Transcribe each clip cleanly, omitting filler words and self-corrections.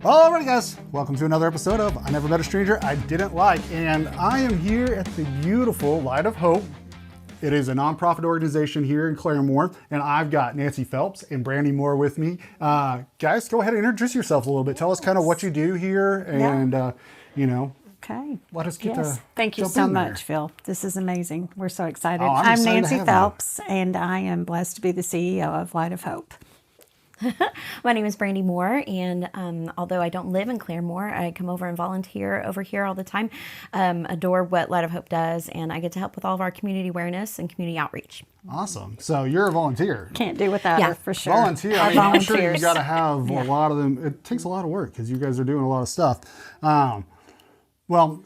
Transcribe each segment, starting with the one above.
Alrighty guys, welcome to another episode of I Never Met a Stranger I Didn't Like, and I am here at the beautiful Light of Hope. It is a nonprofit organization here in Claremore, and I've got Nancy Phelps and Brandi Moore with me. Guys, go ahead and introduce yourselves a little bit. Tell us kind of what you do here, and Okay. let us get to Thank you jump so in there. much, Phil. This is amazing. We're so excited. Oh, I'm I'm excited to Nancy have Phelps, and I am blessed to be the CEO of Light of Hope. My name is Brandi Moore, and although I don't live in Claremore, I come over and volunteer over here all the time. Adore what Light of Hope does, and I get to help with all of our community awareness and community outreach. Awesome. So you're a volunteer. Can't do without her for sure. Volunteer. Our I mean, I'm sure you volunteers. got to have a lot of them. It takes a lot of work because you guys are doing a lot of stuff. Well,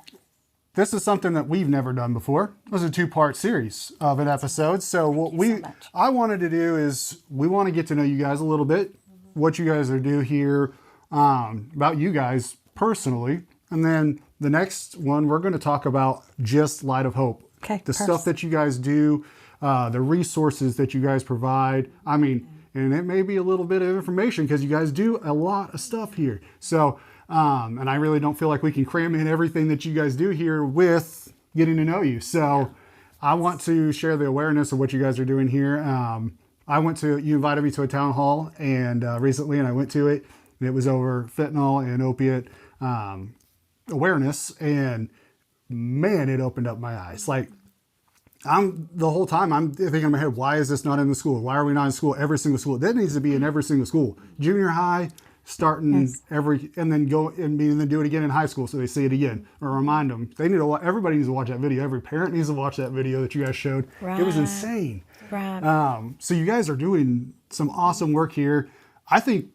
this is something that we've never done before. It was a two-part series of an episode. So what I wanted to do is we want to get to know you guys a little bit, what you guys are doing here, about you guys personally. And then the next one, we're going to talk about just Light of Hope. Okay, the stuff that you guys do, the resources that you guys provide. I mean, and it may be a little bit of information because you guys do a lot of stuff here. So, and I really don't feel like we can cram in everything that you guys do here with getting to know you. So I want to share the awareness of what you guys are doing here. You invited me to a town hall and recently, and I went to it, and it was over fentanyl and opiate awareness. And man, it opened up my eyes. Like, the whole time I'm thinking in my head, why is this not in the school? Why are we not in school? Every single school. That needs to be in every single school. Junior high, starting and then go and then do it again in high school so they see it again or remind them. They need to. Everybody needs to watch that video. Every parent needs to watch that video that you guys showed. Right. It was insane. Right. So you guys are doing some awesome work here. I think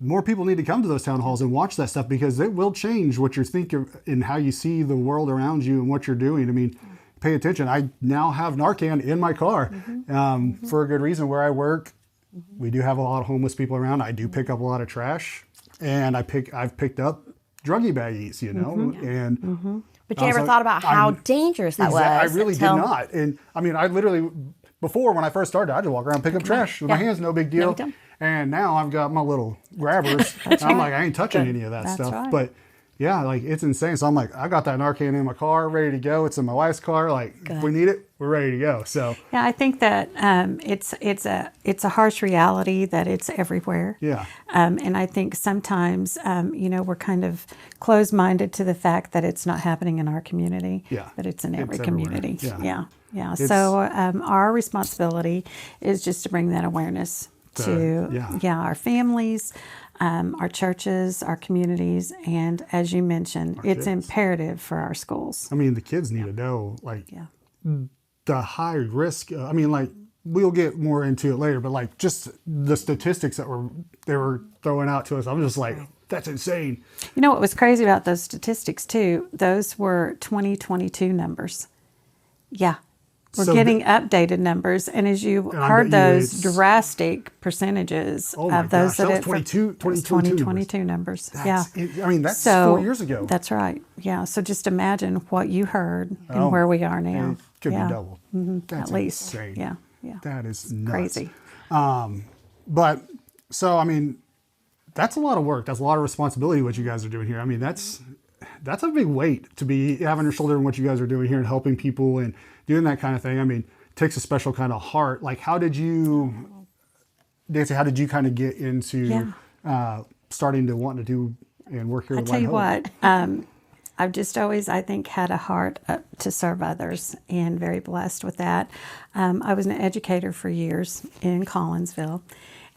more people need to come to those town halls and watch that stuff because it will change what you're thinking and how you see the world around you and what you're doing. I mean, pay attention. I now have Narcan in my car for a good reason. Where I work, we do have a lot of homeless people around. I do pick up a lot of trash, and I've picked up druggie baggies, and But you ever thought about how dangerous that was? I really did not. And I mean, I literally, before when I first started, I just walk around and pick up trash with my hands, no big deal. And now I've got my little grabbers. I'm like, I ain't touching any of that stuff. Right. But yeah, like it's insane. So I'm like, I got that Narcan in my car, ready to go. It's in my wife's car. Like if we need it, we're ready to go. So yeah, I think that it's a harsh reality that it's everywhere. Yeah. And I think sometimes we're kind of closed-minded to the fact that it's not happening in our community. Yeah. But it's in every It's community. everywhere. Yeah. So our responsibility is just to bring that awareness to our families, our churches, our communities, and as you mentioned, it's imperative for our schools. I mean, the kids need to know, the high risk. I mean, like, we'll get more into it later, but like just the statistics that they were throwing out to us, I'm just like, that's insane. You know what was crazy about those statistics too? Those were 2022 numbers. Yeah. We're getting updated numbers, and as you heard those drastic percentages of those that was 2022 numbers. That's 4 years ago. That's right. Yeah. So just imagine what you heard and where we are now. It could be double. That's at least. insane. Yeah. That is nuts. Crazy. But so I mean, that's a lot of work. That's a lot of responsibility what you guys are doing here. I mean, that's a big weight to be having on your shoulder and what you guys are doing here and helping people and doing that kind of thing. I mean, it takes a special kind of heart. Like, Nancy, how did you kind of get into starting to want to do and work here? I tell you what, I've just always, I think, had a heart to serve others and very blessed with that. I was an educator for years in Collinsville.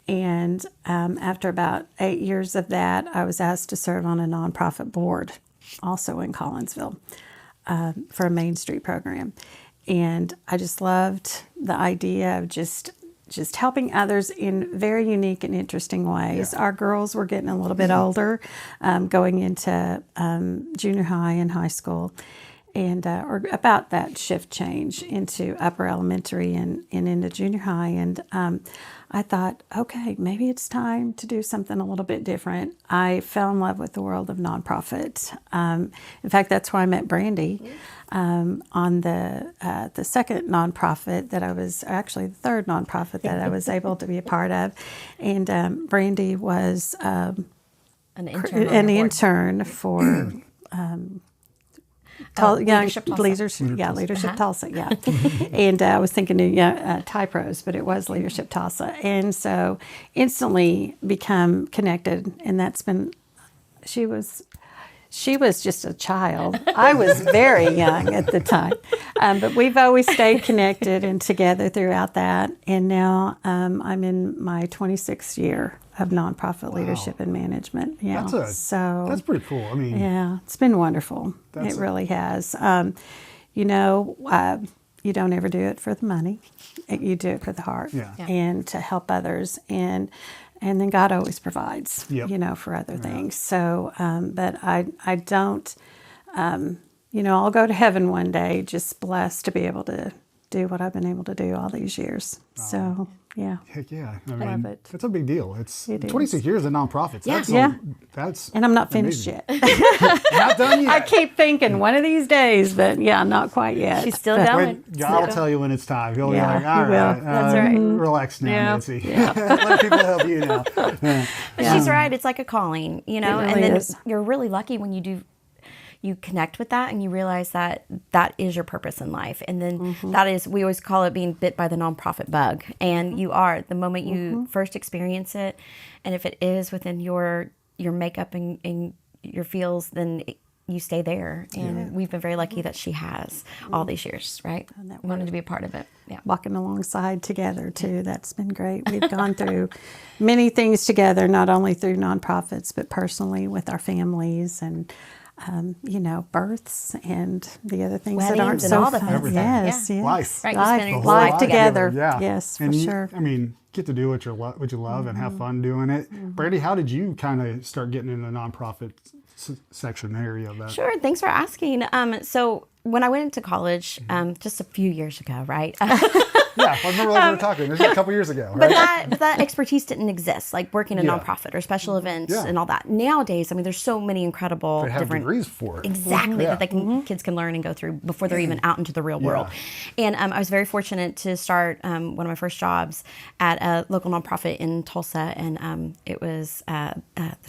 And after about 8 years of that, I was asked to serve on a nonprofit board, also in Collinsville, for a Main Street program. And I just loved the idea of just helping others in very unique and interesting ways. Yeah. Our girls were getting a little bit older, going into junior high and high school, and or about that shift change into upper elementary and into junior high. And I thought, okay, maybe it's time to do something a little bit different. I fell in love with the world of nonprofit. In fact, that's where I met Brandi. On the second nonprofit that I was, actually the third nonprofit that I was able to be a part of. And Brandi was an intern. on an your board. intern for Leadership Tulsa. Leadership Tulsa, yeah. And I was thinking Typros, but it was Leadership Tulsa. And so instantly become connected, and that's been, she was just a child. I was very young at the time. But we've always stayed connected and together throughout that. And now I'm in my 26th year of nonprofit leadership and management. Yeah. That's pretty cool. I mean, yeah, it's been wonderful. It really has. You don't ever do it for the money. You do it for the heart and to help others. And then God always provides, for other things. So, but I don't, I'll go to heaven one day just blessed to be able to do what I've been able to do all these years. So, yeah. Heck yeah. I mean, that's a big deal. It's 26 years of nonprofits. That's and I'm not finished yet. Not done yet. I keep thinking one of these days, but not quite yet. She's still going. God will tell you when it's time. He'll be like, all right, That's right. Relax now, Nancy. Let people help you now. But she's right. It's like a calling, really and then is. you're really lucky when you connect with that and you realize that is your purpose in life. And then that is, we always call it being bit by the nonprofit bug. And you are, the moment you first experience it, and if it is within your makeup and your feels, then you stay there. And we've been very lucky that she has all these years, right? Wanted to be a part of it. Yeah. Walking alongside together too. That's been great. We've gone through many things together, not only through nonprofits, but personally with our families and births and the other things Weddings that aren't and so all the fun. things. Yes, yes. Life. Right, Life, spending life life together. Yeah. Yes, and for sure. I mean, get to do what you love and have fun doing it. Brandi, how did you kind of start getting in the nonprofit section area of that? Sure. Thanks for asking. So when I went into college, just a few years ago, right? Yeah, I remember we were talking. This was a couple years ago, right? But that expertise didn't exist, like working in a nonprofit or special events and all that. Nowadays, I mean, there's so many incredible They have different degrees for it. Exactly, that kids can learn and go through before they're even out into the real world. And I was very fortunate to start one of my first jobs at a local nonprofit in Tulsa, and it was the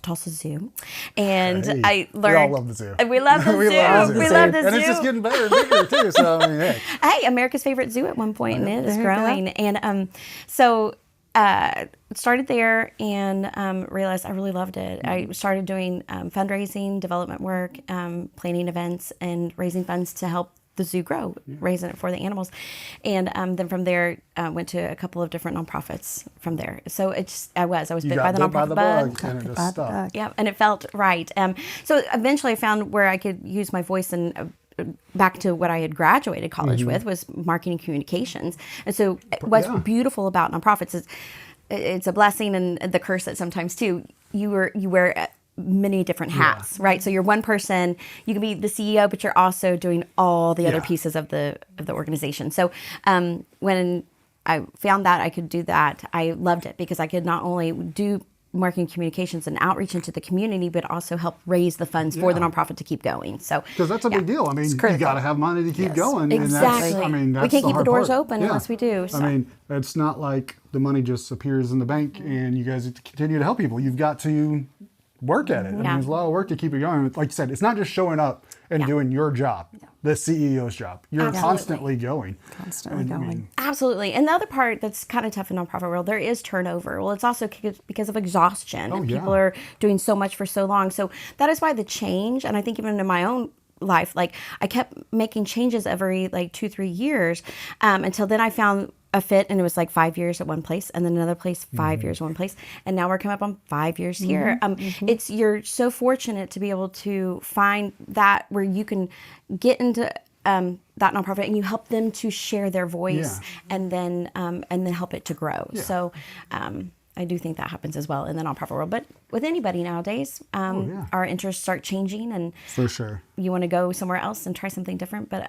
Tulsa Zoo. And I learned. We all love the zoo. We love the zoo. We love the zoo. And it's just getting better and bigger too. So I mean, hey, America's favorite zoo at one point, and it is growing. And so started there and realized I really loved it. I started doing fundraising, development work, planning events, and raising funds to help the zoo grow, raising it for the animals. And then from there, went to a couple of different nonprofits from there. So I was bit by the nonprofit bug. And it just stuck. Yeah, and it felt right. So eventually I found where I could use my voice and back to what I had graduated college with was marketing communications. And so what's beautiful about nonprofits is it's a blessing and the curse that sometimes too, you wear many different hats, right? So you're one person, you can be the CEO, but you're also doing all the other pieces of the organization. So when I found that I could do that, I loved it because I could not only do marketing communications and outreach into the community, but also help raise the funds for the nonprofit to keep going. So because that's a big deal. I mean, you got to have money to keep going. Exactly. And that's we can't keep the doors part. open unless we do. So. I mean, it's not like the money just appears in the bank and you guys continue to help people. You've got to work at it. I mean, there's a lot of work to keep it going. Like you said, it's not just showing up and doing your job, the CEO's job. You're constantly going. Absolutely. And the other part that's kind of tough in the nonprofit world, there is turnover. Well, it's also because of exhaustion. And people are doing so much for so long. So that is why the change, and I think even in my own life, like I kept making changes every 2-3 years until then I found a fit, and it was like 5 years at one place and then another place 5 years one place, and now we're coming up on 5 years here. It's you're so fortunate to be able to find that where you can get into that nonprofit and you help them to share their voice and then help it to grow. So I do think that happens as well in the nonprofit world, but with anybody nowadays, our interests start changing, and for sure you want to go somewhere else and try something different. But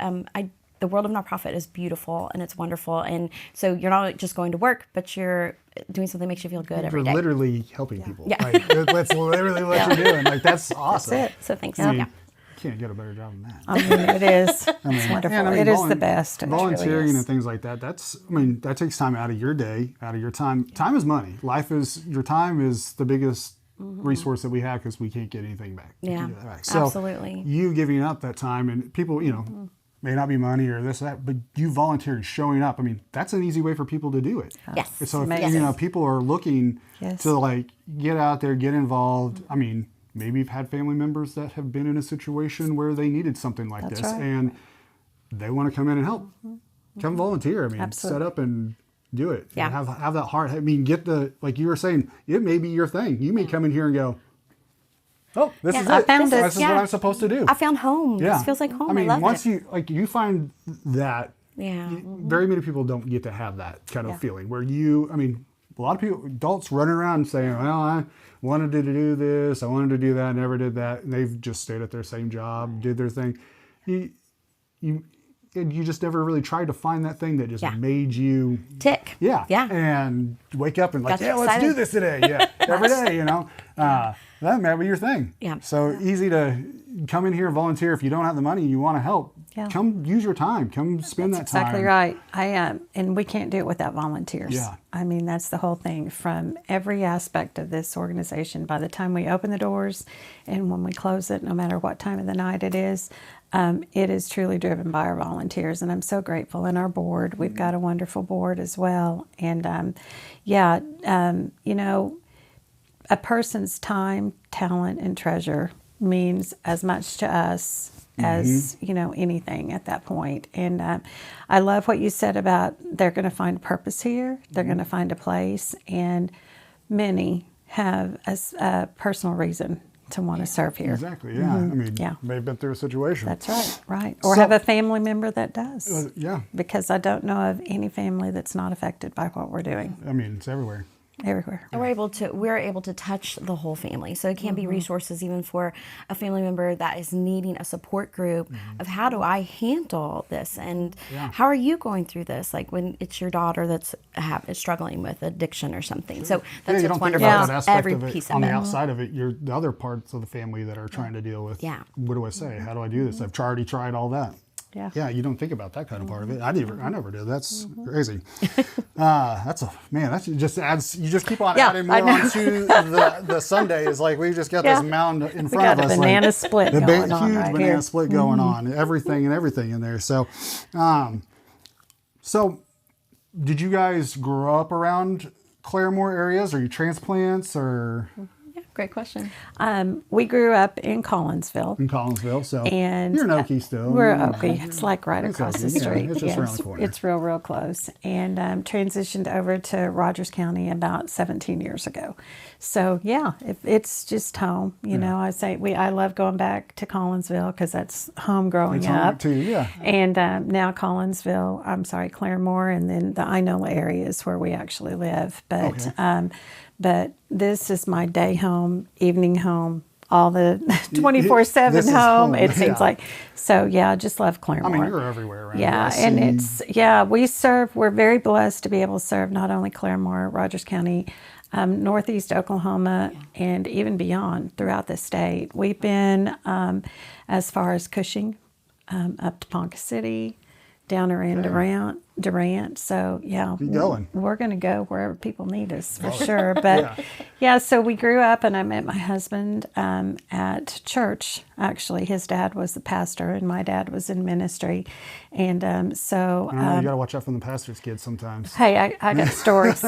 the world of nonprofit is beautiful and it's wonderful. And so you're not just going to work, but you're doing something that makes you feel good every day. You're literally helping people. Yeah. That's literally what you're doing. Like, that's awesome. That's it. So thanks. You can't get a better job than that. I mean, it is. It's wonderful. It is the best. Volunteering and things like that, that takes time out of your day, out of your time. Time is money. Your time is the biggest resource that we have because we can't get anything back. We Yeah, can't get that back. So absolutely. you giving up that time, and people, may not be money or this, that, but you volunteering, showing up. I mean, that's an easy way for people to do it. Yes. And so if, Amazing. people are looking Yes. to like get out there, get involved. I mean, maybe you've had family members that have been in a situation where they needed something like That's this, right. and they want to come in and help. Come volunteer. I mean, Absolutely. set up and do it. Yeah. And have that heart. I mean, get the, like you were saying, it may be your thing. You may come in here and go, oh, this Yeah, is I it. found it. This is Yeah. what I'm supposed to do. I found home. Yeah. This feels like home. I mean, love once it. you find that, Yeah. very many people don't get to have that kind of Yeah. feeling where a lot of people, adults running around saying, well, I wanted to do this, I wanted to do that, never did that. And they've just stayed at their same job, did their thing. You just never really tried to find that thing that just Yeah. made you, Tick. yeah, Yeah. and wake up and like, Got you yeah, let's do excited. this today. Yeah, every day, that might be your thing. Yeah. So easy to come in here and volunteer. If you don't have the money, you want to help. Yeah. Come use your time. Come spend That's that time. exactly right. And we can't do it without volunteers. Yeah. I mean, that's the whole thing from every aspect of this organization. By the time we open the doors and when we close it, no matter what time of the night it is truly driven by our volunteers. And I'm so grateful. And our board, we've got a wonderful board as well. And a person's time, talent, and treasure means as much to us as anything at that point. And I love what you said about they're going to find a purpose here, they're going to find a place, and many have a personal reason to want to serve here. Exactly. Yeah. I mean, Yeah. may have been through a situation. That's right, right. Or So- have a family member that does. Yeah. Because I don't know of any family that's not affected by what we're doing I mean, it's everywhere. everywhere. And we're able to touch the whole family. So it can be resources even for a family member that is needing a support group of how do I handle this and Yeah. how are you going through this? Like when it's your daughter that's is struggling with addiction or something. So that's you what's don't think wonderful. about is that aspect every of it piece on of the it. outside of it. You're the other parts of the family that are trying to deal with. Yeah. What do I say? How do I do this? I've already tried all that. Yeah. Yeah, you don't think about that kind of part of it. I never did. That's crazy. That's just adds. You just keep on Yeah, adding I more know. onto the Sunday. Is like we've just got Yeah. this mound in We front got of a us. banana like, split the going on huge right banana here. split going on. Everything in there. So, so did you guys grow up around Claremore areas? Are you transplants or Yeah, great question. We grew up in Collinsville. in Collinsville? So And you're in Okie still. We're Okie. It's like right It's across the Okie, yeah, street. it's just around the corner. It's real close. And transitioned over to Rogers County about 17 years ago. So yeah, it's just home. You know, I love going back to Collinsville because that's home growing It's home up. too, yeah. And now Claremore, and then the Inola area is where we actually live. But Okay. but this is my day home, evening home, all the 24/7 This is home. home, It seems yeah. like. So yeah, I just love Claremore. I mean, you're everywhere around. Yeah, here. I and see- we're very blessed to be able to serve not only Claremore, Rogers County, Northeast Oklahoma, and even beyond throughout the state. We've been as far as Cushing, up to Ponca City, down around Durant. So yeah, Keep going. we're going to go wherever people need us for sure. But yeah, so we grew up, and I met my husband at church. Actually, his dad was the pastor, and my dad was in ministry, and I know, you got to watch out for the pastor's kids sometimes. Hey, I got stories.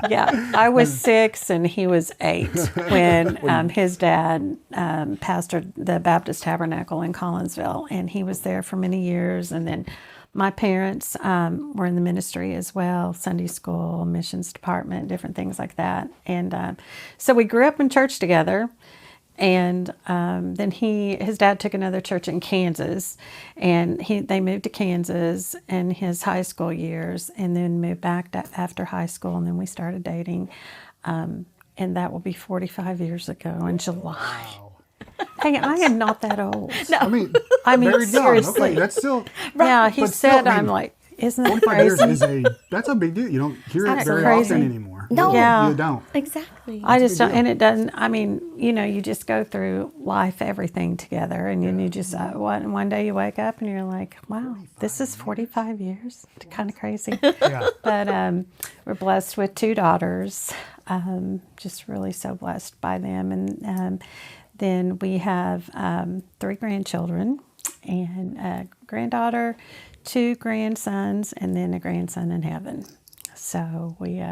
Yeah, I was 6 and he was 8 when his dad pastored the Baptist Tabernacle in Collinsville, and he was there for many years. And then my parents were in the ministry as well, Sunday school, missions department, different things like that. And so we grew up in church together. And then his dad took another church in Kansas, and they moved to Kansas in his high school years, and then moved back after high school, and then we started dating, and that will be 45 years ago in July. Wow. Hey, I am not that old. I mean, I mean, very young. seriously. Okay, that's still. Yeah, he but said still, I I'm mean, like, Isn't that 45 years crazy? that's a big deal. You don't hear it That's very crazy. often anymore. No. Yeah. You don't. Exactly. I just big don't, deal. and it doesn't. I mean, you just go through life, everything together, and then you just one day you wake up and you're like, wow, this is 45 years. Kind of crazy. Yeah. But we're blessed with 2 daughters. Just really so blessed by them, and then we have 3 grandchildren, and a granddaughter, 2 grandsons, and then a grandson in heaven. So we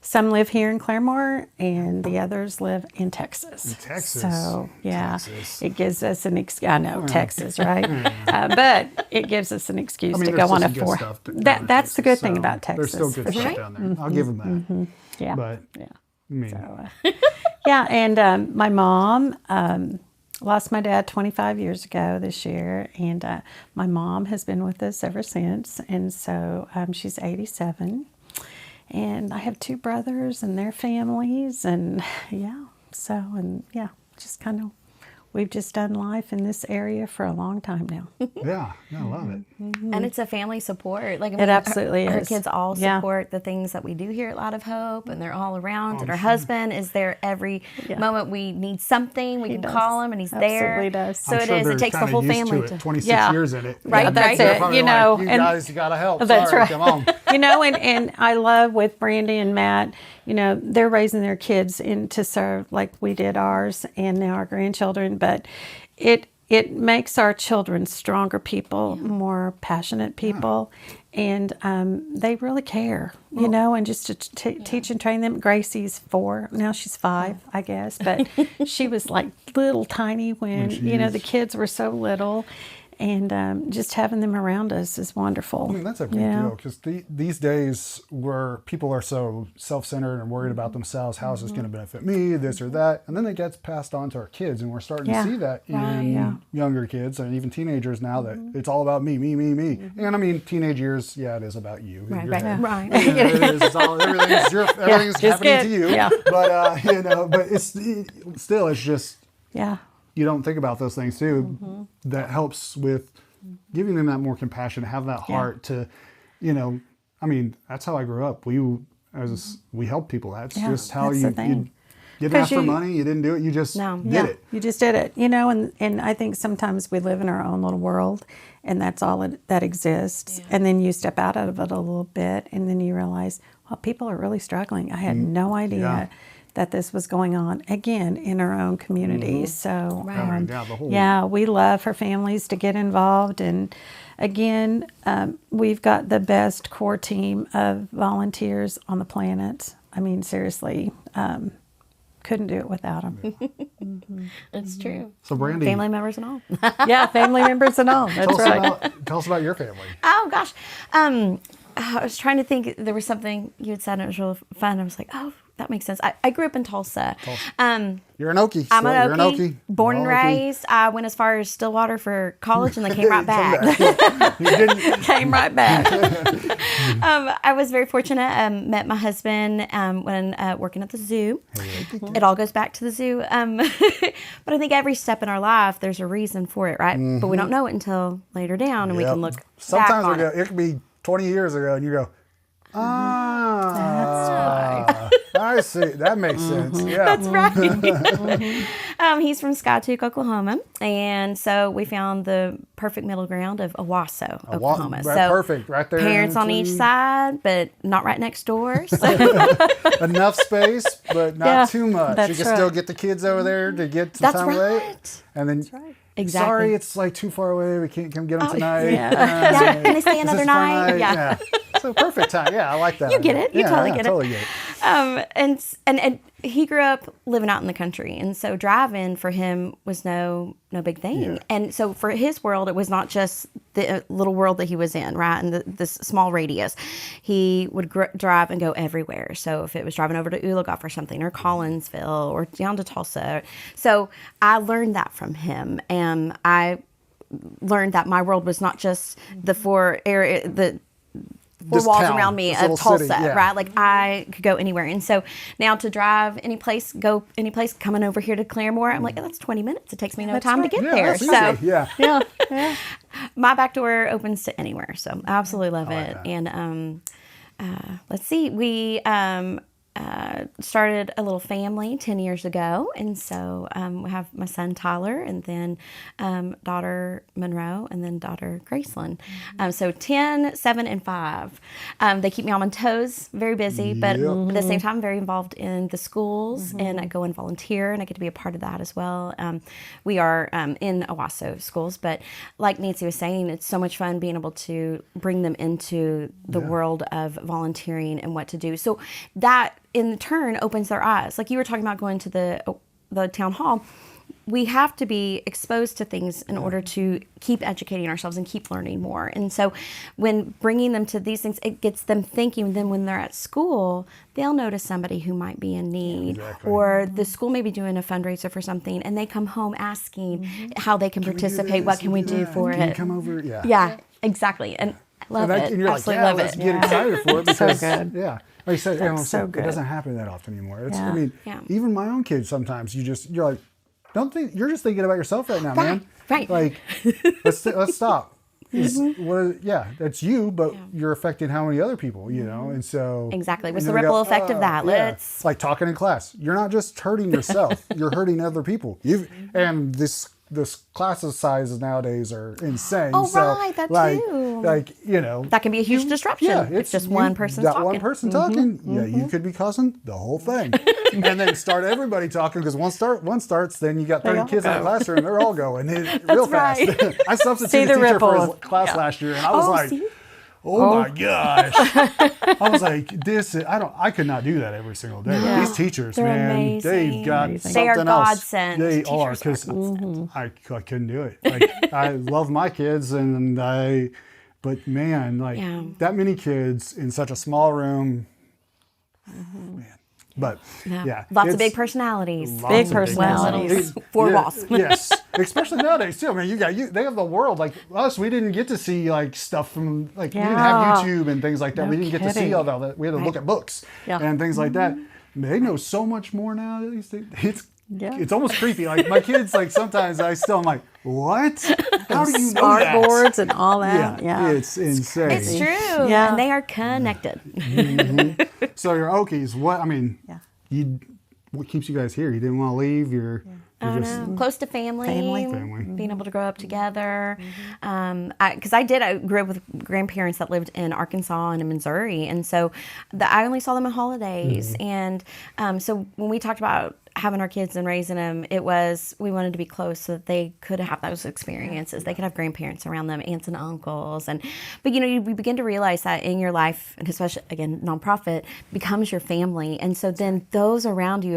some live here in Claremore, and the others live in Texas. In Texas. So yeah, Texas. it gives us an I know Texas, right? But it gives us an excuse to there's go still on a some good 4. stuff down in That's the good Texas, thing so about Texas. There's still good for stuff sure. down there. I'll give them that. Yeah, But yeah. I mean, So, yeah, and my mom lost my dad 25 years ago this year, and my mom has been with us ever since, and so she's 87, and I have 2 brothers and their families, and just kind of, we've just done life in this area for a long time now. yeah, I love it. And it's a family support. Like, I It mean, absolutely her is. kids all Yeah. support the things that we do here at Light of Hope, and they're all around. And her husband is there every Yeah. moment we need something. We can does. call him, and he's there. Absolutely does. So I'm it sure is. they're It takes the kinda whole used family to to. it. 26 Yeah. years in it. Right, Yeah, that's They're it. probably You know, like, you and guys got to help. that's Sorry, right. come on. And I love with Brandi and Matt, they're raising their kids to serve like we did ours and now our grandchildren, but it makes our children stronger people, more passionate people, and they really care, and just to teach and train them. Gracie's 4, now she's 5, I guess, but she was like little tiny when the kids were so little, and just having them around us is wonderful. I mean, that's a big deal because these days where people are so self-centered and worried about themselves, how is this going to benefit me, this or that, and then it gets passed on to our kids, and we're starting to see that in younger kids and even teenagers now that it's all about me. And I mean, teenage years, it is about you. in your head. Right. It is. It's all, everything's just happening good. to you. Yeah. But but it's just. Yeah. You don't think about those things too. That helps with giving them that more compassion, have that heart to, I mean, that's how I grew up. We help people. That's just how that's you the thing. didn't ask for money. You didn't do it. You just did it. You just did it, and I think sometimes we live in our own little world, and that's all that exists. And then you step out of it a little bit, and then you realize, well, people are really struggling. I had no idea that this was going on again in our own community. So we love for families to get involved, and again, we've got the best core team of volunteers on the planet. I mean, seriously, couldn't do it without them. It's true. So Brandi, Family members and all. Yeah, family members and all. That's right. tell us about your family. Oh gosh, I was trying to think. There was something you had said, and it was really fun. I was like, oh, that makes sense. I grew up in Tulsa. You're an Okie. I'm an You're Okie, born and You're an Okie. raised. I went as far as Stillwater for college, and then came right back. You didn't. Came right back. I was very fortunate. Met my husband when working at the zoo. It all goes back to the zoo. But I think every step in our life, there's a reason for it, right? But we don't know it until later down, and we can look Sometimes back on it could be 20 years ago, and you go, I see. That makes sense. Yeah. That's right. He's from Skytook, Oklahoma, and so we found the perfect middle ground of Owasso, Oklahoma. Right, So perfect, right there. parents on each side, but not right next door. So. Enough space, but not too much. that's You can right. still get the kids over there to get some That's time away. right. And then, Exactly. sorry, it's like too far away. We can't come get them tonight. Yeah, can they stay This another is night? fine. Yeah. So perfect time. Yeah, I like that. You get it. You totally get it. Totally get it. And he grew up living out in the country, and so driving for him was no big thing. Yeah. And so for his world, it was not just the little world that he was in, right? And this small radius, he would drive and go everywhere. So if it was driving over to Uligoff or something, or Collinsville, or down to Tulsa, so I learned that from him, and I learned that my world was not just the four This walls town, around me this of little Tulsa, city, yeah. right? Like I could go anywhere. And so now to drive any place, go any place, coming over here to Claremore, I'm like, oh, that's 20 minutes. It takes me no time to get Yeah, there. that's So easy. Yeah. Yeah. My back door opens to anywhere, so I absolutely love like it. that. And let's see, we started a little family 10 years ago, and so we have my son Tyler, and then daughter Monroe, and then daughter Graceland. So 10, 7, and 5. They keep me on my toes, very busy, but at the same time, very involved in the schools, and I go and volunteer, and I get to be a part of that as well. We are in Owasso schools, but like Nancy was saying, it's so much fun being able to bring them into the world of volunteering and what to do. So that in turn opens their eyes. Like you were talking about going to the town hall. We have to be exposed to things in order to keep educating ourselves and keep learning more. And so when bringing them to these things, it gets them thinking. Then when they're at school, they'll notice somebody who might be in need, or the school may be doing a fundraiser for something, and they come home asking how they can participate. What can we do for Can it? you come over? Yeah. Yeah, exactly. And I love it. And you're like, Absolutely yeah, love let's it. get excited for it because, good. yeah. Like you said, so it good. doesn't happen that often anymore. It's, Yeah. I mean, Yeah. even my own kids sometimes, you're like, don't think, you're just thinking about yourself right now, man. right. Like, let's stop. That's you, but you're affecting how many other people, you know? And so. Exactly. What's and the then we ripple go, effect of that? yeah. Let's. It's like talking in class. You're not just hurting yourself, you're hurting other people. And this class sizes nowadays are insane. Oh, so, right, that too. Like, you know. That can be a huge disruption. Yeah, if just one person's that talking. one person talking. Yeah, you could be causing the whole thing, and then start everybody talking because one starts, then you got 30 all kids in the go. classroom. They're all going real fast. right. I See substituted the teacher for his ripple. class last year, and I was like, see? oh my gosh! I was like, I could not do that every single day. Yeah. These teachers, They're man, amazing. they've got Amazing. something They are else. godsend. They Teachers are are because godsend. I couldn't do it. Like I love my kids, but man, like Yeah. that many kids in such a small room, man. But yeah, Lots of it's big personalities. lots Big of personalities. Four Yeah, walls. Yes, especially nowadays too. I mean, they have the world. Like us, we didn't get to see like stuff from like we didn't have Yeah. YouTube and things like that. No We didn't get to see kidding. all that. We had to look at books Yeah. and things like that. They know so much more now. Yeah. It's almost creepy. Like my kids, like sometimes I'm like, what? How do you know that? Smartboards and all that. Yeah. It's insane. It's true. Yeah. And they are connected. So your Okies, Yeah. what keeps you guys here? You didn't want to leave. You're just Close to family. Family. Being able to grow up together. Because I grew up with grandparents that lived in Arkansas and in Missouri. And so I only saw them on holidays. And so when we talked about having our kids and raising them, we wanted to be close so that they could have those experiences. They could have grandparents around them, aunts and uncles. But you begin to realize that in your life, and especially, again, nonprofit, becomes your family. And so then those around you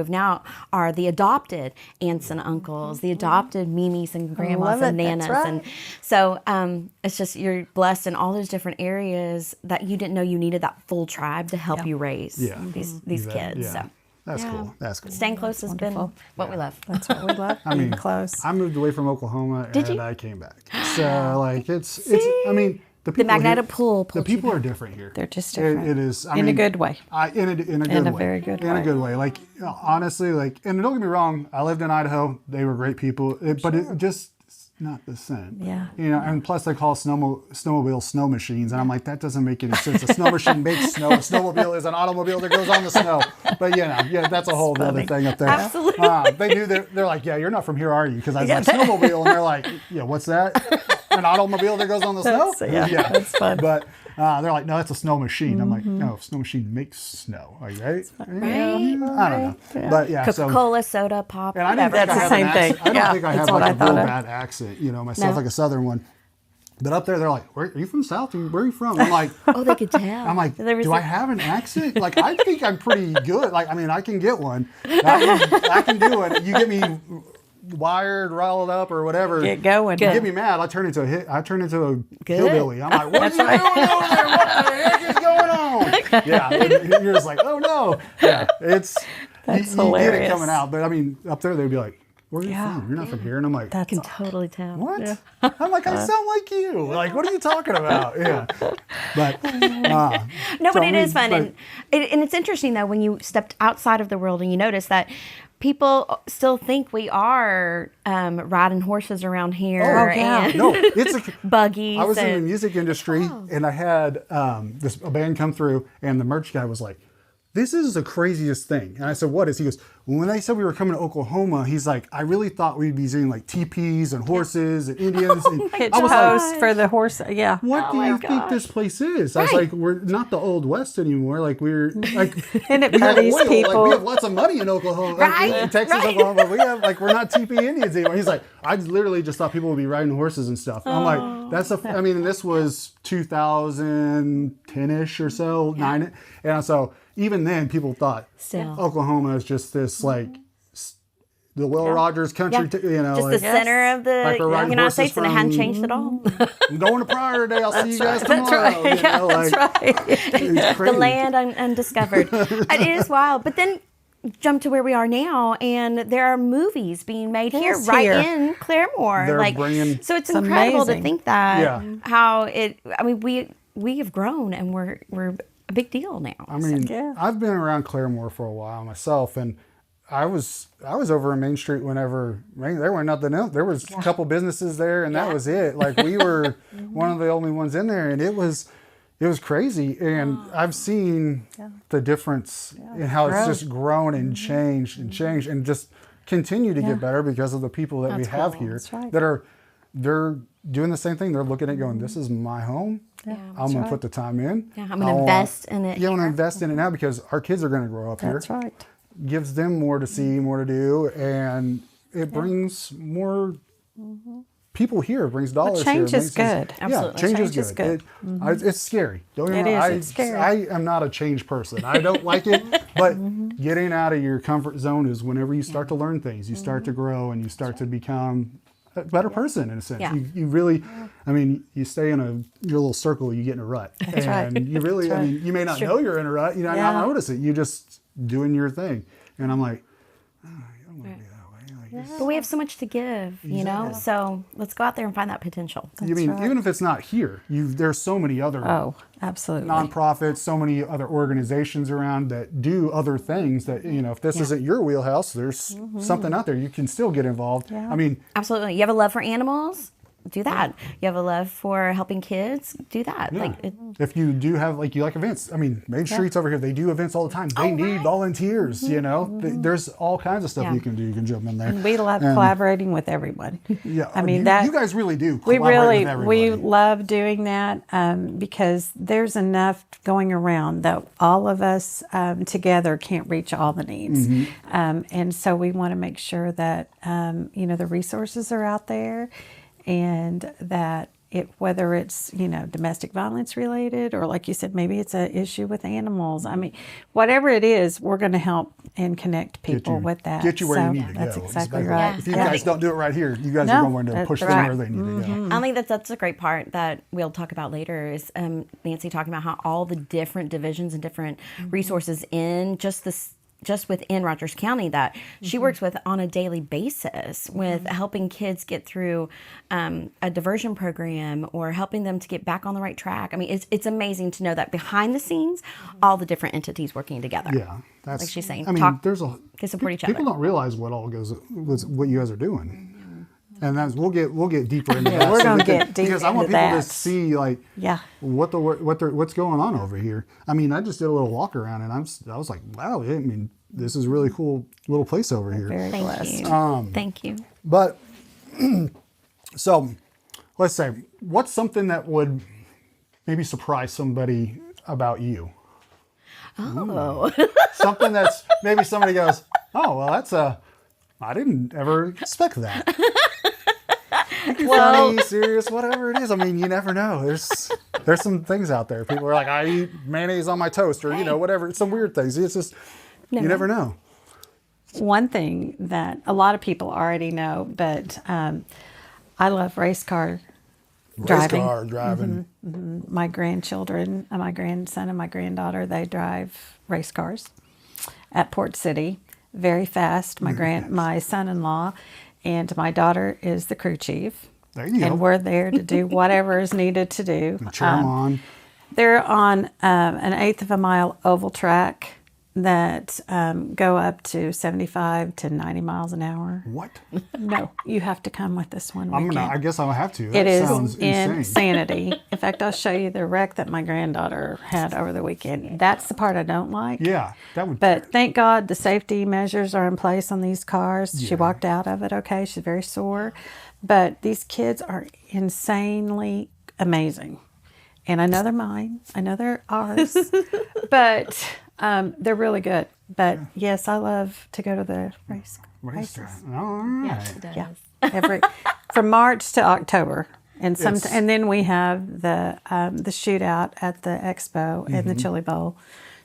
are the adopted aunts and uncles, the adopted Mimis and grandmas and nanas. That's right. And so it's just, you're blessed in all those different areas that you didn't know you needed that full tribe to help you raise these kids. Yeah. So That's cool. That's cool. staying close has been what we love. That's what we love. Being close. I moved away from Oklahoma and you? I came back. So like it's I mean the people magnetic here, pull the pulled you people are different here. They're just different. It is In a good way. In a good In a way. very good In a way. good way. Like honestly, like and don't get me wrong, I lived in Idaho. They were great people, but it just it's not the same. Yeah. You know, and plus they call snowmobiles snow machines, and I'm like, that doesn't make any sense. A snow machine makes snow. A snowmobile is an automobile that goes on the snow. But that's a whole other thing up there. Absolutely. They do. They're like, yeah, you're not from here, are you? Because I was like snowmobile, and they're like, yeah, what's that? An automobile that goes on the snow? That's fun. But they're like, no, that's a snow machine. I'm like, no, snow machine makes snow. Are you right? Yeah, I don't know. But yeah, Coca-Cola, soda, pop, and I didn't whatever. think That's I the have same an thing. accent. I don't think I that's have what like I a real thought of. bad accent, myself No. like a southern one. But up there, they're like, are you from South? Where are you from? I'm like, Oh, they could tell. I'm like, There was do I have an accent? Like, I think I'm pretty good. Like, I mean, I can get one. I can do it. You get me wired, riled up, or whatever. Get going. You get me mad. I turn into a hillbilly. I'm like, what are you doing over there? What the heck is going on? Yeah, and you're just like, oh no. Yeah, it's That's you get it hilarious. coming out. But I mean, up there they'd be like, where are you from? You're not from here. And I'm like, I can totally tell. what? I'm like, I sound like you. Like, what are you talking about? Yeah. But No, but it is fun. And it's interesting, though, when you stepped outside of the world and you notice that people still think we are riding horses around here. Oh, yeah. And No, it's a buggies. I was in the and- music industry, and I had a band come through, and the merch guy was like, "This is the craziest thing." And I said, "What is?" He goes, "When they said we were coming to Oklahoma, he's like, I really thought we'd be seeing like teepees and horses and Indians." And Hitch I was like, post for the horse. Yeah. "What do you think this place is?" I was like, "We're not the Old West anymore. Like we're like And it we have parties oil. Like, people. we have lots of money in Oklahoma, like, Right, in Texas, right. Oklahoma. But we have like we're not teepee Indians anymore." He's like, "I literally just thought people would be riding horses and stuff." I'm like, "That's a." I mean, this was 2010ish or so, nine, and so even then, people thought Still. Oklahoma is just this like the Will Rogers country, Yeah. you know, Just like, the center of the Like we're riding United horses States, and it hadn't from- changed at all. I'm going to Pryor today. I'll see you guys tomorrow. You know, like, it's The crazy. land undiscovered. It is wild. But then jump to where we are now, and there are movies being made here, Yes, right here. in Claremore. They're Like, bringing- so it's incredible to amazing. think that Yeah. how it. I mean, we have grown, and we're a big deal now. I mean, Yeah. I've been around Claremore for a while myself, and I was over in Main Street whenever there weren't nothing else. There was a couple businesses there, and that was it. Like we were one of the only ones in there, and it was crazy. And I've seen the difference in how it's just grown and changed and just continue to get better because of the people that we That's have cool. here That's right. that are they're doing the same thing. They're looking at going, "This is my home. I'm going to put the time in. Yeah, I'm gonna invest in it Yeah, I'm going to here." invest in it now because our kids are going to grow up here." That's right. Gives them more to see, more to do, and it brings more people here. It brings dollars change here. is good. Absolutely. Yeah, change Change is is good. good. It's scary. Don't get It me wrong. is, it's scary. I am not a change person. I don't like it, but getting out of your comfort zone is whenever you start to learn things, you start to grow, and you start to become a better person in a sense. Yeah. You really, I mean, you stay in your little circle, you get in a rut, That's right. and you really, That's I mean, you may not know you're in a rut, you know, Yeah. not notice it. You just doing your thing, and I'm like, "Oh, you don't want to be that way." Like, it's- But we have so much to give, you know. So let's go out there and find that potential. you mean even if it's not here, there's so many other Oh, absolutely. nonprofits, so many other organizations around that do other things that, you know, if this isn't your wheelhouse, there's something out there you can still get involved. Yeah. I mean, Absolutely. You have a love for animals? Do that. You have a love for helping kids? Do that. yeah. Like, If you do have, like, you like events, I mean, Main Streets over here, they do events all the time. They need volunteers, you know. There's all kinds of stuff Yeah. you can do. You can jump in there. We love collaborating with everyone. Yeah, I mean, you guys really do we collaborate with we everybody. love doing that because there's enough going around that all of us together can't reach all the needs, and so we want to make sure that you know, the resources are out there, and that whether it's, you know, domestic violence related, or like you said, maybe it's an issue with animals. I mean, whatever it is, we're going to help and connect people with that. Get you where So you need to that's go. exactly It's right. If you Yeah. guys don't do it right here, you guys No, are going to that's push them right. where they need to go. I think that's a great part that we'll talk about later is Nancy talking about how all the different divisions and different resources in just within Rogers County that she works with on a daily basis with helping kids get through a diversion program or helping them to get back on the right track. I mean, it's amazing to know that behind the scenes, all the different entities working together. Yeah, that's Like she's saying, I mean, talk- they support each People other. don't realize what what you guys are doing, and that's we'll get deeper into that. we're so gonna we can- get deep because I want into people that. to see like Yeah. what's going on over here. I mean, I just did a little walk around, and I was like, wow, I mean, this is a really cool little place over here. Very Thank blessed. you. Thank you. But so let's say, what's something that would maybe surprise somebody about you? Oh, Something that's maybe somebody goes, oh, well, I didn't ever expect that. It could be funny, serious, whatever it is. I mean, you never know. There's some things out there. People are like, I eat mayonnaise on my toast, or, you know, whatever. Some weird things. It's just, you never know. One thing that a lot of people already know, but I love race car driving. Race car driving. My grandchildren, my grandson and my granddaughter, they drive race cars at Port City, very fast. My son-in-law and my daughter is the crew chief. There you go. And we're there to do whatever is needed to do. Cheer 'em on. They're on an eighth of a mile oval track that go up to 75 to 90 miles an hour. What? No, you have to come with this one weekend. I guess I'll have to. It That is sounds insane. insanity. In fact, I'll show you the wreck that my granddaughter had over the weekend. That's the part I don't like. Yeah, that would. But thank God the safety measures are in place on these cars. She walked out of it okay. She's very sore. But these kids are insanely amazing. And I know they're mine. I know they're ours. But they're really good. But yes, I love to go to the races. All right. Yeah, she does. Yeah, from March to October. And and then we have the shootout at the expo and the Chili Bowl.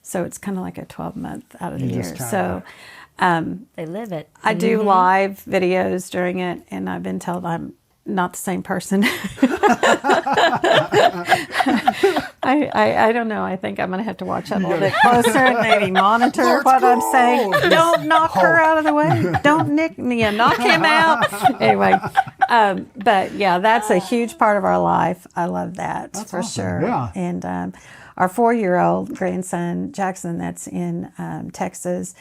So it's kind of like a 12-month out of the year. So They live it. I do live videos during it, and I've been told I'm not the same person. I don't know. I think I'm going to have to watch that a little bit closer and maybe monitor what I'm saying. Don't knock her out of the way. Don't knock him out. Anyway, but yeah, that's a huge part of our life. I love that for awesome. sure. Yeah. And our 4-year-old grandson, Jackson, that's in Texas,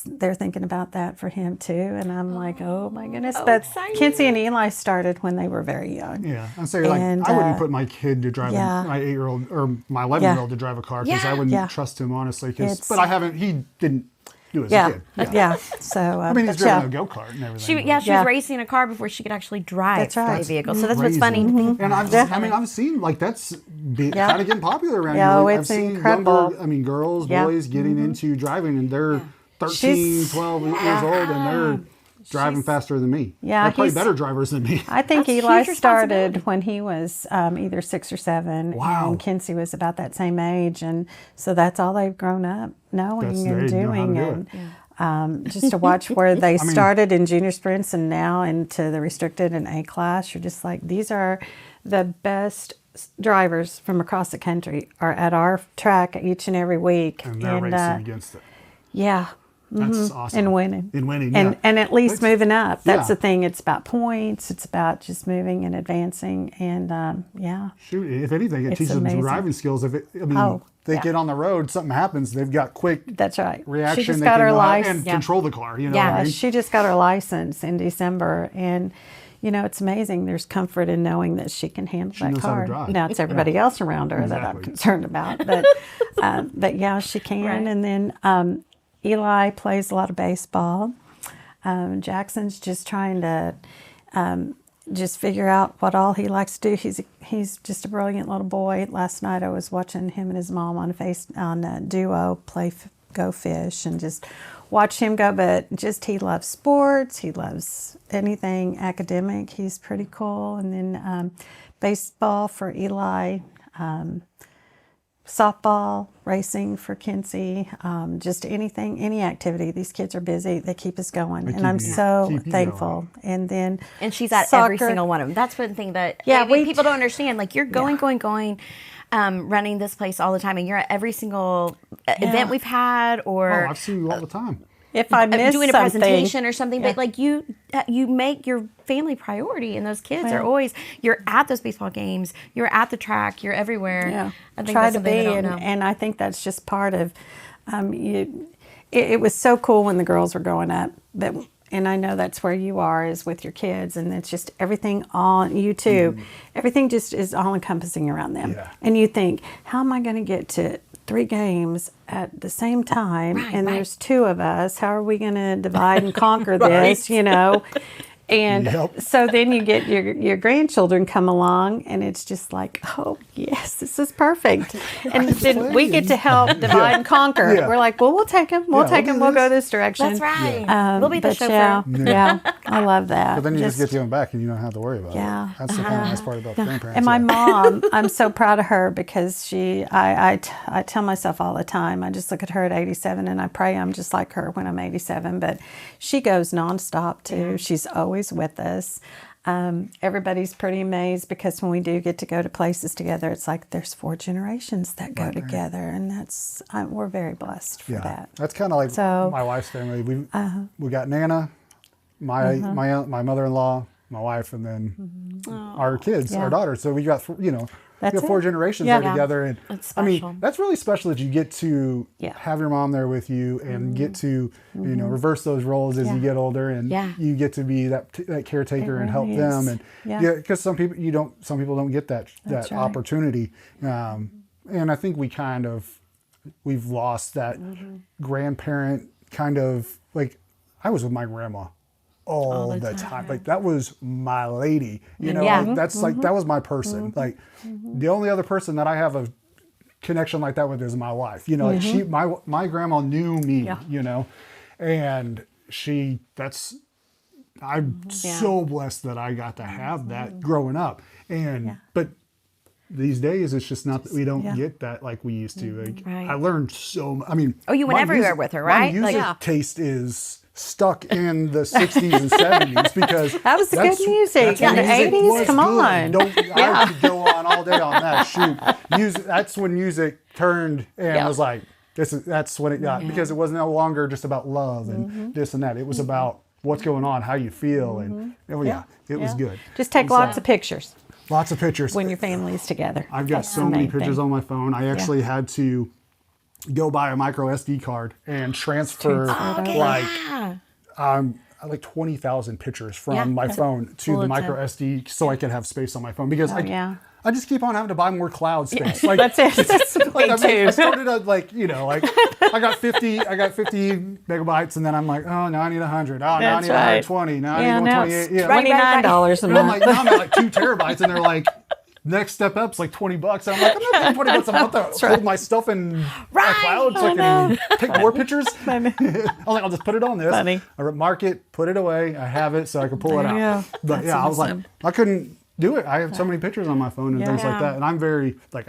they're thinking about that for him too. And I'm like, oh my goodness. But exciting. Kinsey and Eli started when they were very young. Yeah, I'm saying like I wouldn't put my kid to drive my 8-year-old or my 11-year-old to drive a car because I wouldn't trust him honestly. But I haven't. He didn't do it as a kid. Yeah. So I mean, he's driven a go-kart and everything. She was racing a car before she could actually drive a vehicle. So that's what's Crazy. funny. And I've seen like that's kind of getting popular around here. Like, it's I've seen incredible. younger, girls, boys getting into driving, and they're 13, 12 years old, and they're driving faster than me. Yeah, they're probably better drivers than me. I think That's Eli huge started when he was either 6 or 7, Wow. and Kinsey was about that same age, and so that's all they've grown up knowing They and know how to doing. do And just to watch where they started in junior sprints and now into the restricted and A class, you're just like, these are the best drivers from across the country are at our track each and every week. And they're racing against it. Yeah. That's awesome. And winning. Yeah. And at least moving up. That's yeah. the thing. It's about points. It's about just moving and advancing. And Shoot, if anything, it It's teaches amazing. them driving skills. They get on the road, something happens, they've got quick That's right. reaction. She just they got can her go out license. and control the car. You know Yeah. what I mean? She just got her license in December. And, it's amazing. There's comfort in knowing that she can handle that knows how to car. drive. Now it's everybody else around her that I'm Exactly. concerned about. But yeah, she can. Right. And then Eli plays a lot of baseball. Jackson's just trying to just figure out what all he likes to do. He's just a brilliant little boy. Last night I was watching him and his mom on Duo play Go Fish and just watch him go. But just he loves sports. He loves anything academic. He's pretty cool. And then baseball for Eli. Softball, racing for Kinsey, just anything, any activity. These kids are busy. They keep us going. And I'm so thankful. And then And she's at every soccer. single one of them. That's one thing that we- people don't understand. Like you're going, running this place all the time, and you're at every single event we've had, or I've seen you all the time. If I miss doing a something, presentation or something. But like you make your family priority, and those kids are always. You're at those baseball games. You're at the track. You're everywhere. Yeah, I think try that's to something be, they don't know. and I think that's just part of. It was so cool when the girls were growing up, and I know that's where you are is with your kids, and it's just everything on you too. Everything just is all encompassing around them, Yeah. and you think, how am I going to get to 3 games at the same time? And there's 2 of us. How are we going to divide and conquer this? And Yep. so then you get your grandchildren come along, and it's just like, oh yes, this is perfect. And then we get to help divide and conquer. Yeah. We're like, well, we'll take them. We'll Yeah, take we'll them. do We'll go this. this direction. That's right. We'll be the But chauffeur. yeah, I love that. But then you just get them back and you don't have to worry about Yeah. it. That's the kind of nice part about grandparents. And my yeah. mom, I'm so proud of her because I tell myself all the time, I just look at her at 87 and I pray I'm just like her when I'm 87. But she goes nonstop too. She's always with us. Everybody's pretty amazed because when we do get to go to places together, it's like there's 4 generations that go together, and we're very blessed for that. That's kind of like So- my wife's family. We got Nana, my mother-in-law, my wife, and then our kids, Yeah. our daughters. So we got, we That's got 4 it. generations Yeah. there together. And That's I mean, special. that's really special that you get to Yeah. have your mom there with you and get to, reverse those roles as you Yeah. get older, and Yeah. you get to be that caretaker and help really them. is. And Yeah. because some people don't get that That's right. opportunity. And I think we've lost that grandparent kind of, like, I was with my grandma all the time. Like, that was my lady, Yeah. like, that's like, that was my person. Like, the only other person that I have a connection like that with is my wife. Like, my grandma knew me, and I'm so blessed that I got to have that growing up. But these days, it's just not that we don't get that like we used to. Like, Right. I learned so much. I mean, Oh, you went my everywhere with her, right? My music Like- taste is stuck in the 60s and 70s because That was the good music. that's when In the music 80s, was come good. on. I could go on all day on that. Shoot, that's when music turned and was like, that's when it got, because it was no longer just about love and this and that. It was about what's going on, how you feel, and it was good. Just take lots of pictures Lots of pictures. when your family's together. I've got That's so the many main pictures thing. on my phone. I actually had to go buy a micro SD card and transfer like 20,000 pictures from my phone to the micro SD so I could have space on my phone, because I just keep on having to buy more cloud space. Like, That's it. That's me like, I too. started at like I got 50 megabytes, and then I'm like, oh, now I need 100. Oh, now I That's need right. 120. Now I Yeah, need now 128. it's Yeah. $29 a And I'm month. like, now I'm at like 2 terabytes, and they're like, next step up's like $20. And I'm like, I'm not paying $20 a month to hold my stuff in a cloud so I can take more pictures. I was like, I'll just put it on this. Funny. I mark it, put it away. I have it so I can pull it There out. you go. But That's I was like, awesome. I couldn't do it. I have so many pictures on my phone and things like that. And I'm very like,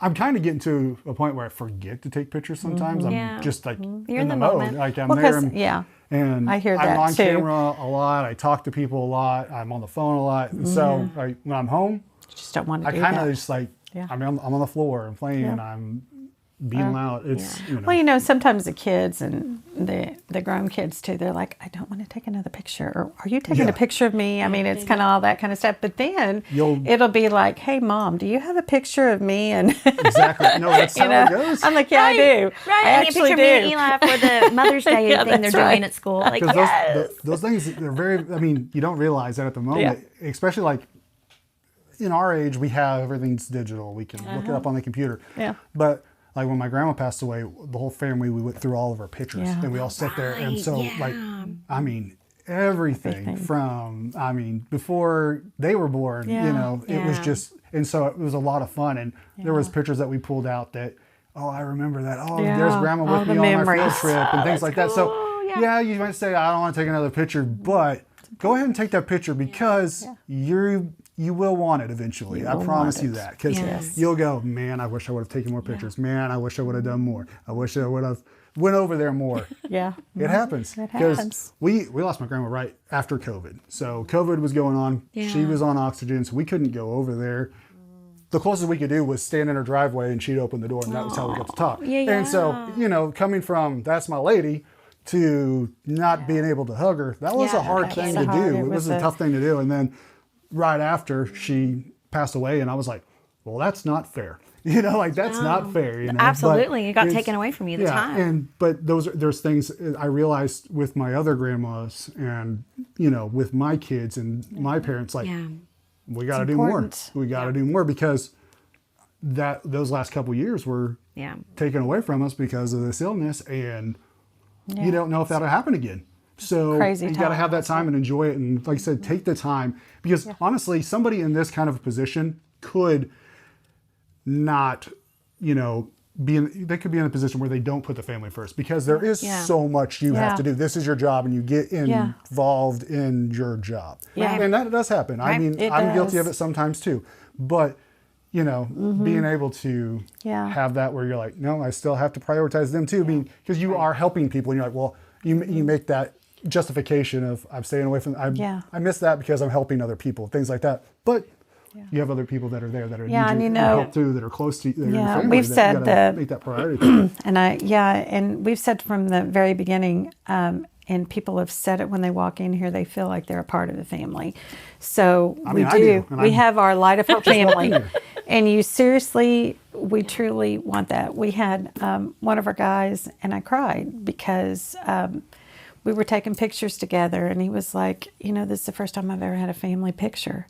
I'm kind of getting to a point where I forget to take pictures sometimes. I'm just like You're in the mode. moment. Like I'm Well, there. 'cause- And, and I hear I'm that on too. camera a lot. I talk to people a lot. I'm on the phone a lot. And so like, when I'm home, Just don't want to I do kind of that. just like, Yeah. I'm on the floor and playing and I'm being loud. It's, Well, sometimes the kids and the grown kids too, they're like, I don't want to take another picture. Or are you taking Yeah. a picture of me? I mean, it's kind of all that kind of stuff. But then You'll- it'll be like, hey, Mom, do you have a picture of me? And exactly. No, that's how it goes. I'm like, yeah, I do. Right, I and you actually picture do. me and Eli for the Mother's Day Yeah, thing they're that's doing right. at school. Like, Because yes. those things, they're very, I mean, you don't realize that at the moment, especially like in our age, we have everything's digital. We can look it up on the computer. Yeah. But like when my grandma passed away, the whole family, we went through all of our pictures Yeah. and we all sat there. And so yeah. like, I mean, everything from, I mean, before they were born, Yeah. it was Yeah. just, and so it was a lot of fun. And there was pictures that we pulled out that, oh, I remember that. Oh, Yeah. there's grandma All with the me on my field memories. trip and things like that. So cool. yeah, you might say, I don't want to take another picture, but go ahead and take that picture because you will want it eventually. I will promise want you it. that, because Yes. you'll go, man, I wish I would have taken more pictures. Man, I wish I would have done more. I wish I would have went over there more. Yeah. It happens. It Because happens. we lost my grandma right after COVID. So COVID was going on. She Yeah. was on oxygen, so we couldn't go over there. The closest we could do was stand in her driveway and she'd open the door, and that was how we got to talk. Yeah, And so, coming from that's my lady to not being able to hug her, that was Yeah, a hard that thing was to hard. do. It It was was a a- tough thing to do. And then right after she passed away, and I was like, well, that's not fair. That's not fair. But Absolutely. It got it's- taken away from you, the time. But there's things I realized with my other grandmas and, with my kids and my parents, like, Yeah. we got to do more. important. We got to do more because those last couple years were Yeah. taken away from us because of this illness, and you don't know if that'll happen again. So Crazy you got to time. have that time and enjoy it. And like I said, take the time, because honestly, somebody in this kind of position could not, they could be in a position where they don't put the family first, because there is Yeah. so much you have Yeah. to do. This is your job, and you get involved in your job. Yeah. And that does happen. I Right. mean, It I'm guilty of does. it sometimes too. But, being able to Yeah. have that where you're like, no, I still have to prioritize them too. Because you are helping people, and you're like, well, you make that justification of I'm staying away from, I miss that because I'm helping other people, things like that. But you have other people that are there that are Yeah, and need you your know- help too, that are close to you, that are your Yeah, family, we've that said you gotta that- make that priority. And and we've said from the very beginning, and people have said it when they walk in here, they feel like they're a part of the family. So I mean, we I do, do. and We I'm- have our Light of Hope family. here. And you seriously, we truly want that. We had one of our guys, and I cried because we were taking pictures together, and he was like, this is the first time I've ever had a family picture.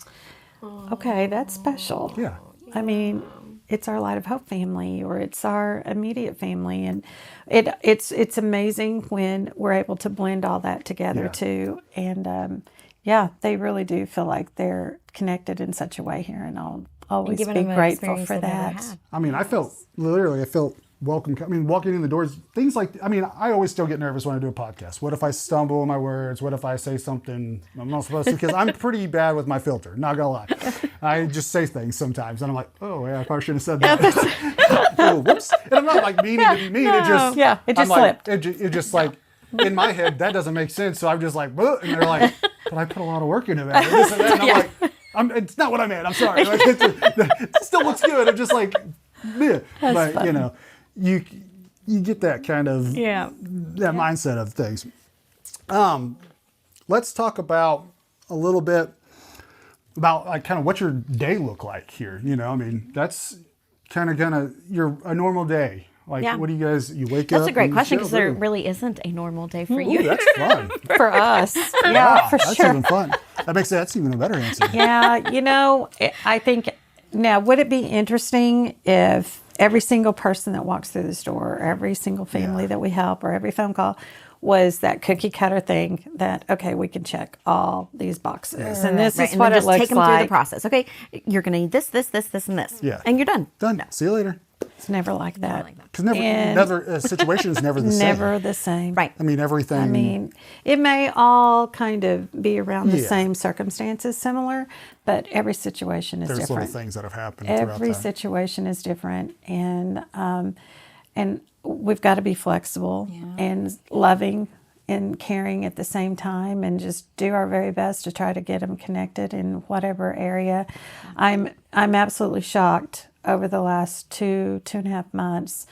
Okay, that's special. Yeah. I mean, it's our Light of Hope family, or it's our immediate family, and it's amazing when we're able to blend all that together Yeah. too. And they really do feel like they're connected in such a way here, and I'll always giving be them an grateful experience for they've never that. had. I mean, I felt welcome. I mean, walking in the doors, things like, I mean, I always still get nervous when I do a podcast. What if I stumble in my words? What if I say something I'm not supposed to? Because I'm pretty bad with my filter, not gonna lie. I just say things sometimes, and I'm like, oh, yeah, I probably shouldn't have said that. Oh, whoops. And I'm not like meaning to be mean. It just, it just I'm like, slipped. It just like, in my head, that doesn't make sense. So I'm just like, "Bleh," and they're like, but I put a lot of work into that. And this and that. And I'm like, it's not what I meant. I'm sorry. Like, it still looks good. I'm just like, yeah. But funny. You get that kind of that mindset of things. Let's talk about a little bit about like kind of what your day look like here. I mean, that's kind of a normal day. Like, Yeah. what do you guys? You wake up. That's a great and question, show because there them. really isn't a normal day for Ooh, you. that's fun. For us. Yeah, Wow, for that's sure. even fun. That's even a better answer. Yeah, I think, now, would it be interesting if every single person that walks through this door, or every single family that we help, or every phone call was that cookie cutter thing that, okay, we can check all these boxes, and this is and what then it just looks take them like. through the process. Okay, you're going to need this, and this. Yeah. And you're done. Done. See you later. It's never like that. Because And a situation is never the same. Never the same. Right. I mean, everything. I mean, it may all kind of be around the Yeah. same circumstances, similar, but every situation is there's different. little things that have happened throughout Every time. situation is different, and we've got to be flexible and loving and caring at the same time, and just do our very best to try to get them connected in whatever area. I'm absolutely shocked over the last 2.5 months,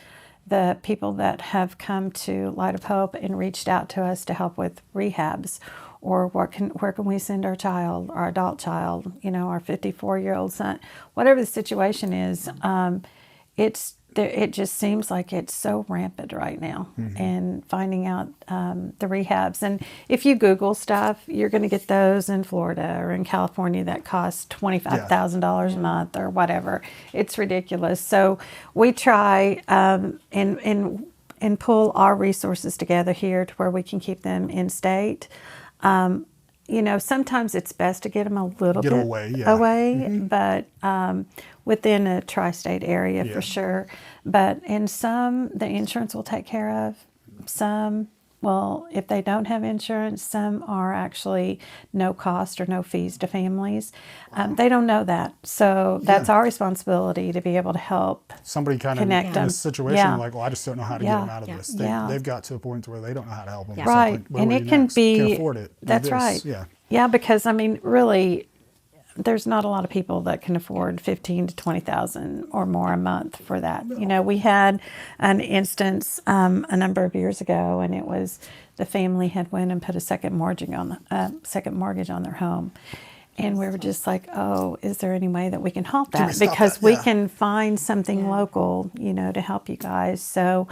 the people that have come to Light of Hope and reached out to us to help with rehabs, or where can we send our child, our adult child, our 54-year-old son, whatever the situation is. It just seems like it's so rampant right now, and finding out the rehabs. And if you Google stuff, you're going to get those in Florida or in California that cost $25,000 a month or whatever. It's ridiculous. So we try and pull our resources together here to where we can keep them in state. Sometimes it's best to get them a little Get bit away, but within a tri-state area for sure. But in some, the insurance will take care of. Some, well, if they don't have insurance, some are actually no cost or no fees to families. They don't know that. So that's our responsibility to be able to help Somebody kind of connect in them. this situation, Yeah. like, well, I just don't know how to get them out of this. They've got to a point where they don't know how to help them. Yeah. So, Right. like, where And were it you can next? be, Can't afford it. Do that's this. right. Yeah. Yeah, because I mean, really, there's not a lot of people that can afford $15,000 to $20,000 or more a month for that. We had an instance a number of years ago, and it was the family had went and put a second mortgage on their home. And we were just like, oh, is there any way that we can help Can we that? stop Because that? we Yeah. can find something local, to help you guys. So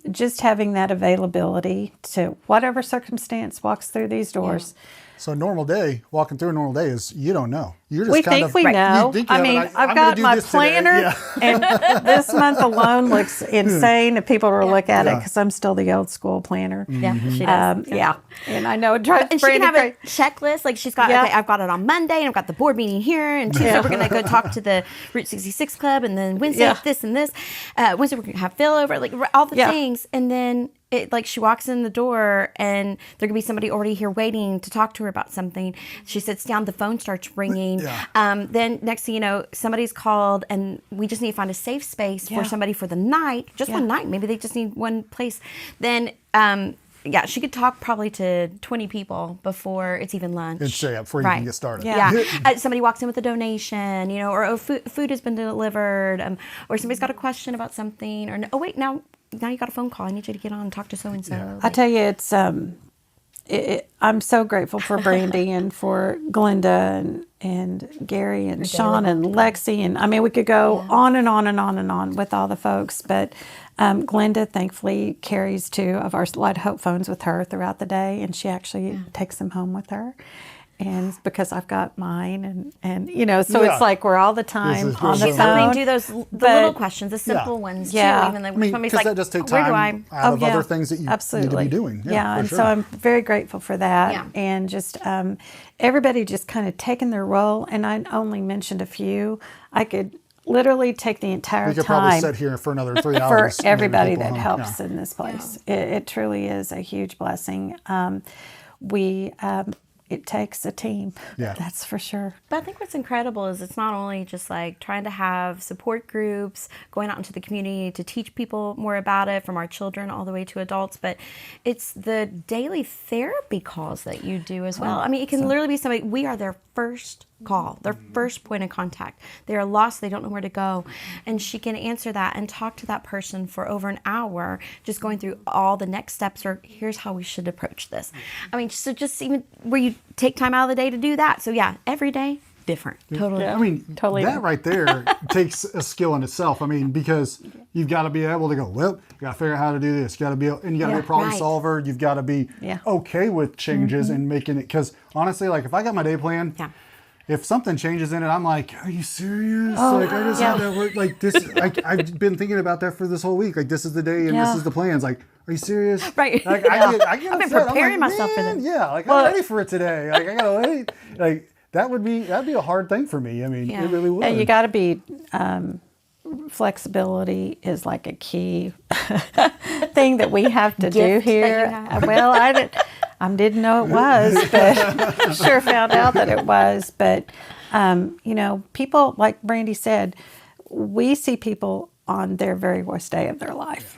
just having that availability to whatever circumstance walks through these doors. So walking through a normal day is, you don't know. You're just We kind think of, we you know. think you I have an mean, idea. I've I'm gonna got do my this today. planner, Yeah. and this month alone looks insane if people were to look at it, because I'm still the old school planner. Yeah, she does. Yeah, and I know it drives And she can Brandi have a crazy. checklist. Like she's got, Yeah. okay, I've got it on Monday, and I've got the board meeting here, and Tuesday we're going to go talk to the Route 66 Club, and then Wednesday this and this. Wednesday we're going to have Phil over, like all the things. And then she walks in the door, and there could be somebody already here waiting to talk to her about something. She sits down, the phone starts ringing. Yeah. Then next thing you know, somebody's called, and we just need to find a safe space for somebody for the night, just one night. Maybe they just need one place. Then, she could talk probably to 20 people before it's even lunch. Before you can get started. Yeah. Somebody walks in with a donation, or food has been delivered, or somebody's got a question about something, or now you got a phone call. I need you to get on and talk to so and so. I tell you, it's I'm so grateful for Brandi and for Glenda and Gary and Sean and Lexi. And I mean, we could go on and on and on and on with all the folks. But Glenda, thankfully, carries 2 of our Light of Hope phones with her throughout the day. And she actually takes them home with her. And because I've got mine, and you know, so it's like we're all the time on the phone. We do the little questions, the simple ones too. Even though somebody's like, that just takes where do time I? out of other things that you need to be doing. And sure. so I'm very grateful for that. Yeah. And just everybody just kind of taking their role. And I only mentioned a few. I could literally take the entire We could time probably sit here for another 3 for hours. everybody people that home. helps in this place. It truly is a huge blessing. It takes a team. Yeah. That's for sure. But I think what's incredible is it's not only just like trying to have support groups, going out into the community to teach people more about it, from our children all the way to adults, but it's the daily therapy calls that you do as well. I mean, it can literally be somebody, we are their first call, their first point of contact. They are lost, they don't know where to go. And she can answer that and talk to that person for over an hour, just going through all the next steps, or here's how we should approach this. I mean, so just even where you take time out of the day to do that. So yeah, every day, different. Totally. I mean, Totally. that right there takes a skill in itself. I mean, because you've got to be able to go, well, you got to figure out how to do this. You got to be, and you got to be a problem solver. You've got to be okay with changes and making it. Because honestly, like if I got my day plan, if something changes in it, I'm like, are you serious? I just had that work. Like this, I've been thinking about that for this whole week. Like this is the day and this is the plans. Like, are you serious? Right. Like, I get I've been upset. preparing I'm like, myself for man, this. Yeah, like I'm ready for it today. Like I gotta wait. Like that'd be a hard thing for me. I mean, it really would. And you got to be. Flexibility is like a key thing that we have to do here. Well, I didn't know it was, but sure found out that it was. But you know, people, like Brandi said, we see people on their very worst day of their life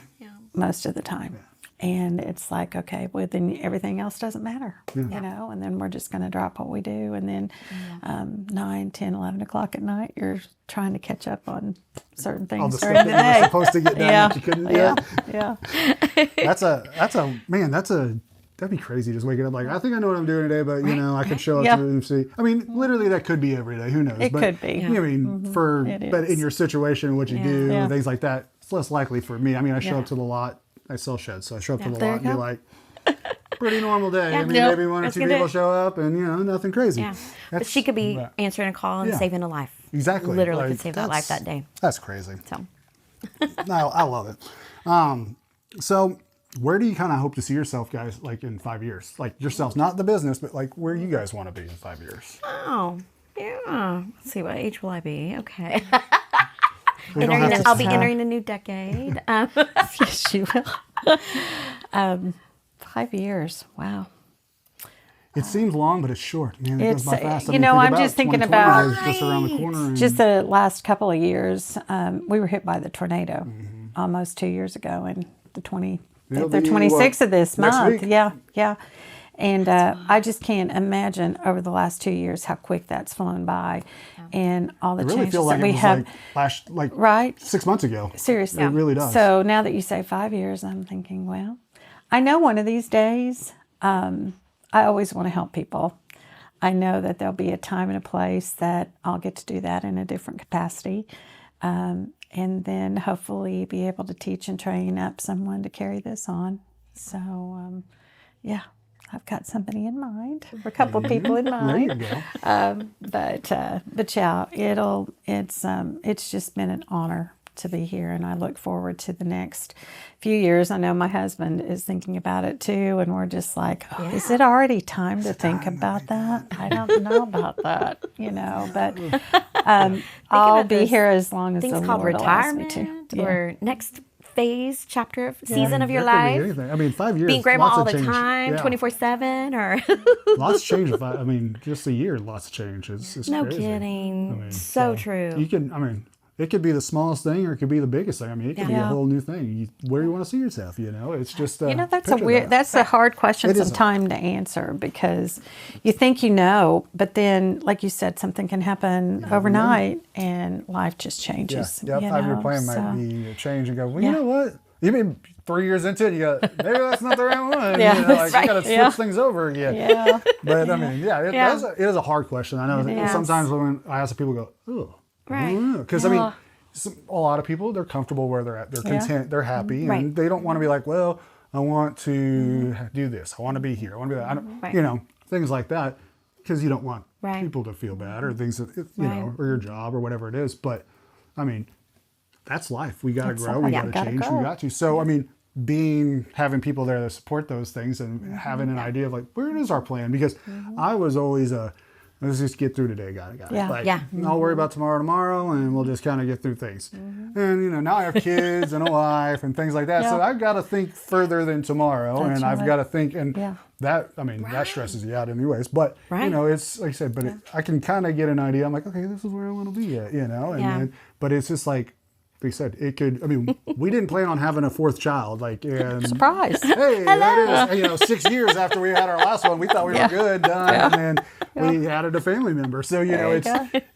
most of the time. And it's like, okay, well, then everything else doesn't matter, you know, and then we're just going to drop what we do. And then 9, 10, 11 o'clock at night, you're trying to catch up on certain things all the during stuff the that you day. were supposed to get done that you couldn't get. That'd be crazy just waking up like, I think I know what I'm doing today, but you know, I could show up to and see. I mean, literally that could be every day. Who knows? It could be. You know, I mean, but in your situation, what you do, things like that, it's less likely for me. I mean, I show up to the lot. I sell sheds, so I show up to the lot and be like, pretty normal day. I mean, maybe 1 or 2 people show up and, you know, nothing crazy. Yeah. But she could be answering a call and saving a life. Exactly. Literally could save that life that day. That's crazy. So. No, I love it. So where do you kind of hope to see yourself, guys, like in 5 years? Like yourselves, not the business, but like where you guys want to be in 5 years? Oh, yeah. Let's see, what age will I be? Okay. I'll be entering a new decade. Yes, you will. 5 years. Wow. It seems long, but it's short. Man, it goes by fast. You know, I'm just thinking about just around the corner. And just the last couple of years. We were hit by the tornado almost 2 years ago, and the 26th of this month. Week? Yeah. And I just can't imagine over the last 2 years how quick that's flown by, and all the I really changes feel like that we it was have. like 6 months ago. Seriously, it really does. So now that you say 5 years, I'm thinking, well, I know one of these days, I always want to help people. I know that there'll be a time and a place that I'll get to do that in a different capacity. And then hopefully be able to teach and train up someone to carry this on. So, I've got somebody in mind, or a couple of people in mind. There you go. But yeah, it's just been an honor to be here, and I look forward to the next few years. I know my husband is thinking about it too, and we're just like, is it already time to think about that? I don't know about that, you know, but I'll be here as long as the things called Lord allows me retirement to. or next phase, chapter of season of your There could be life. anything. I mean, 5 years. Being grandma lots all of the change. time, 24/7, or Lots of change. I mean, just a year, lots of change. It's no crazy. kidding. I mean, so true. You can. I mean, it could be the smallest thing, or it could be the biggest thing. I mean, it could be a whole new thing. Where you want to see yourself, you know? It's just. You know, that's a weird. That's a hard question sometimes to answer, because you think you know, but then, like you said, something can happen overnight, and life just changes. Yeah, you 5 year know, plan so. might be a change and go. Well, you know what? even 3 years into it, you go, maybe that's not the right one. Yeah, you know, that's like, you right. got to switch things over again. Yeah. But I mean, Yeah. it is a hard question. I know is. sometimes when I ask people, go, oh, Right. because I mean, a lot of people, they're comfortable where they're at. They're content. They're happy, Right. and they don't want to be like, well, I want to do this. I want to be here. I want to be that. I don't, Right. you know, things like that, because you don't want Right. people to feel bad or things that you Right. know, or your job or whatever it is. But I mean, that's life. We got to grow. We life. got to Gotta change. grow. We got to. So I mean, having people there to support those things and having an idea of like, where is our plan? Because I was always let's just get through today, got it. Yeah. Like, Yeah. I'll worry about tomorrow, and we'll just kind of get through things. And you know, now I have kids and a wife and things like that, so Yeah. I've got to think further than tomorrow, That's and I've right. got to think, and Yeah. that I mean that stresses you out anyways. But you Right. know, it's like I said, but I can kind of get an idea. I'm like, okay, this is where I want to be at, you know, and Yeah. then, but it's just like they said, it could. I mean, we didn't plan on having a fourth child, like, and Surprise. hey, that is, you know, 6 years after we had our last one, we thought we were good, done, and then we added a family member. So, you know,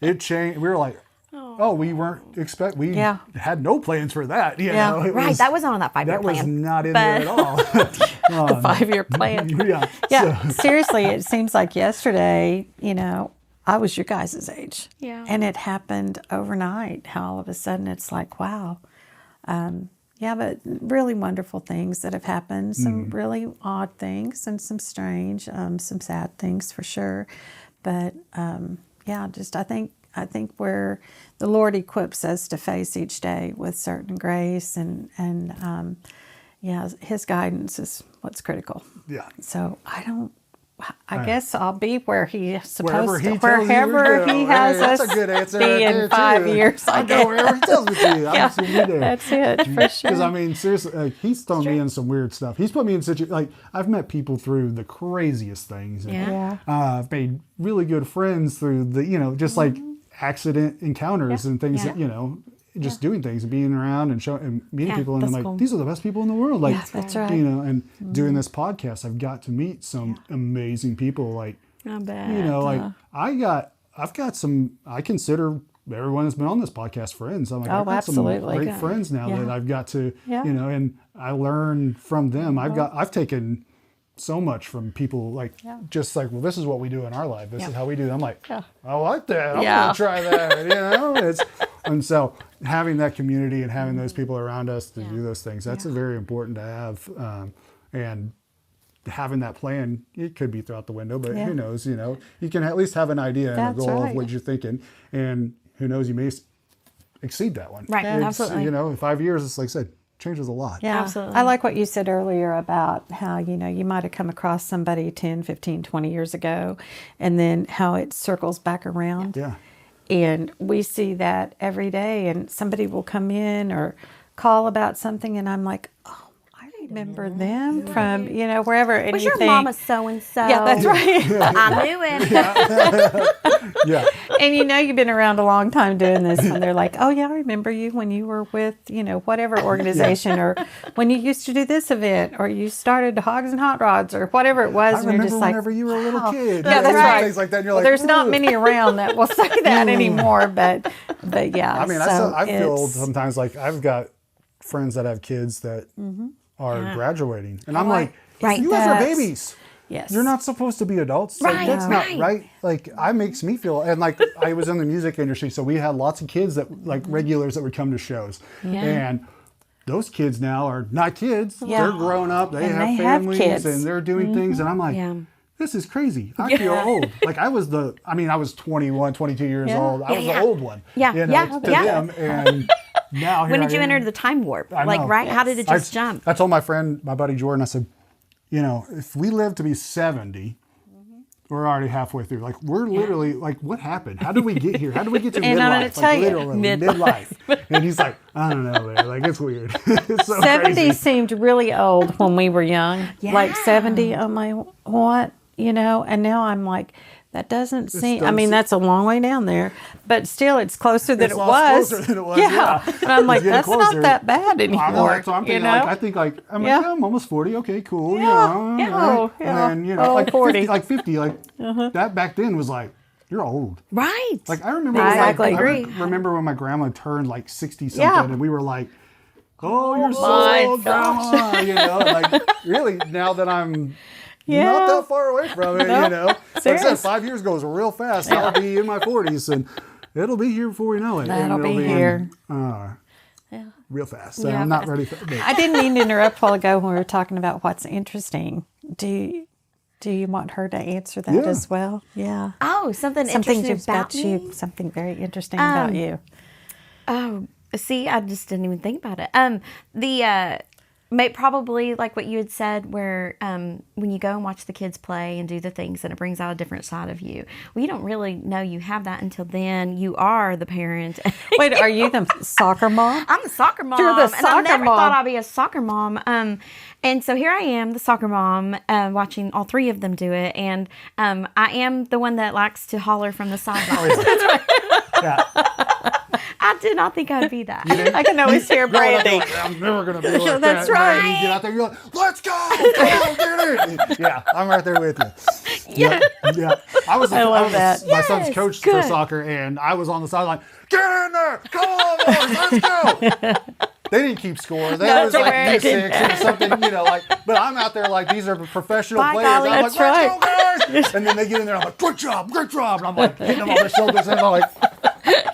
it changed. We were like, oh, we weren't we had no plans for that, you Yeah. know. It Right. was- that wasn't on that 5-year that plan. was not in there at all. The 5-year plan. Yeah. Yeah, So, seriously, it seems like yesterday, you know, I was your guys' age. Yeah. And it happened overnight, how all of a sudden it's like, wow. Yeah, but really wonderful things that have happened, some really odd things and some strange, some sad things for sure. But yeah, just I think where the Lord equips us to face each day with certain grace and yeah, His guidance is what's critical. yeah. So I guess I'll be where He's supposed Wherever to, he tells you wherever to go. He has Hey, that's us a good answer be right in there, 5 too. years. I I'll go guess. wherever he tells me to. I'm just gonna be there. That's it for Because sure. I mean, seriously, like, he's thrown me in some weird stuff. He's put me in situations like I've met people through the craziest things. And, Yeah. I've made really good friends through the, you know, just like accident encounters and things Yeah. that, you know, just doing things and being around and meeting Yeah, people, and I'm that's like, cool. these are the best people in the world. Like, Yeah, that's right. you know, and doing this podcast, I've got to meet some amazing people. Like, I bet. you know, like I've got some, I consider everyone that's been on this podcast friends. I'm like, Oh, I've got absolutely. some great friends now Yeah. that I've got to, Yeah. you know, and I learn from them. I've taken so much from people, like, just like, well, this is what we do in our life. This is how we do it. I'm like, I like that. I'm Yeah. going to try that, you know? And so having that community and having those people around us to do those things, that's very important to have. And having that plan, it could be throughout the window, but who knows, you know, you can at least have an idea and a That's goal right. of what you're thinking, and who knows, you may exceed that one. Right, It's, absolutely. You know, in 5 years, it's like I said, changes a lot. Yeah, Absolutely. I like what you said earlier about how, you know, you might have come across somebody 10, 15, 20 years ago, and then how it circles back around. Yeah. And we see that every day, and somebody will come in or call about something, and I'm like, oh, I remember them from, you know, wherever. And Was you your think, mama so-and-so? Yeah, that's right. I knew it. Yeah. And you know you've been around a long time doing this, and they're like, oh yeah, I remember you when you were with, you know, whatever organization, or when you used to do this event, or you started Hogs and Hot Rods, or whatever it was. I and you're remember just like, whenever you were a little wow. kid. Yeah, that's You know, right. Things like that. And you're Well, like, there's not "Ooh." many around that will say that anymore, but yeah. I mean, so I feel it's- sometimes like I've got friends that have kids that are graduating, and I'm like, Right. you guys are That's- babies. Yes. You're not supposed to be adults. Like, Right, that's right. not right. Like, I makes me feel, and like I was in the music industry, so we had lots of kids that like regulars that would come to shows, and those kids now are not kids. Yeah. They're grown up. They And have they have families, kids. and they're doing things, and I'm like. Yeah. This is crazy. I feel old. Like I was 21, 22 years old. I was the old one. Yeah, You know, yeah, to yeah. them. And now here When did I you am. enter the time warp? I Like, know. right? How did it just I, jump? I told my friend, my buddy Jordan, I said, you know, if we live to be 70, we're already halfway through. Like we're literally like, what happened? How did we get here? How did we get to And I'm midlife? gonna tell you, literally midlife. And he's like, I don't know, man. Like it's weird. It's so 70 crazy. seemed really old when we were young. Like Yeah. 70, I'm like, what? You know, and now I'm like, that doesn't seem, I mean, that's a long way down there, but still it's closer than It's it lots was. closer than it was, Yeah. yeah. And I'm like, It's getting that's closer. not that bad I know, anymore. so I'm You thinking, know? I'm Yeah. like, I'm almost 40. Okay, cool. Yeah, You know, yeah, right? yeah. And then, you know, Oh, like 40. 50, that back then was like, you're old. Right. Like I remember, Exactly. I Agree. remember when my grandma turned like 60 something, Yeah. and we were like, oh, you're my so grandma, you know, like really now that I'm not that far away from it, you know. Like I said, 5 years goes real fast. I'll be in my 40s and it'll be here before we know it. That'll and it'll be here. Real fast. So Yeah, I'm not ready for it. I didn't mean to interrupt a while ago when we were talking about what's interesting. Do you want her to answer that as well? Yeah. Oh, something Something interesting about me? you. Something very interesting about you. Oh, see, I just didn't even think about it. Probably like what you had said, where when you go and watch the kids play and do the things, and it brings out a different side of you. Well, you don't really know you have that until then. You are the parent. Wait, are you the soccer mom? I'm the soccer mom. You're the and I soccer never mom. thought I'd be a soccer mom. And so here I am, the soccer mom, watching all three of them do it. And I am the one that likes to holler from the sidelines. Yeah. I did not think I'd be that. I can always hear Brandi. I'm never going to be like That's that. right. You get out there, you're like, let's go. Come on, get it. Yeah, I'm right there with you. Yeah. Yeah. I was love that. my son's Yes, coach for good. soccer, and I was on the sideline. Get in there. Come on, boys. Let's go. They didn't keep score. They No, was they like didn't. D6 or something, you know, like, but I'm out there like, these are professional By players. golly, I'm that's like, let's right. go, guys. And then they get in there, I'm like, great job. And I'm like, hitting them on the shoulders, and I'm like,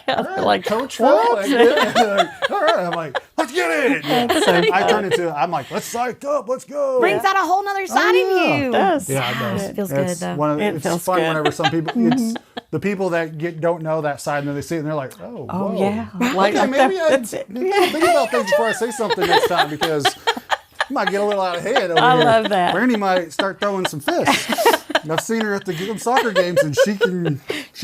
Like Coach Phil? Like, yeah. All right. I'm like, let's get it. Yeah. I turn into, I'm like, let's psych up. Let's go. Brings out a whole nother side of you. it does. Yeah, it does. It feels It's good, though. It it's feels fun good. whenever some people, it's the people that don't know that side, and then they see it and they're like, oh, Oh whoa. yeah. Like, Okay, maybe I that's it. need to think about things before I say something next time, because I might get a little out of hand over I here. love that. Brandy might start throwing some fists. And I've seen her at the soccer games, and she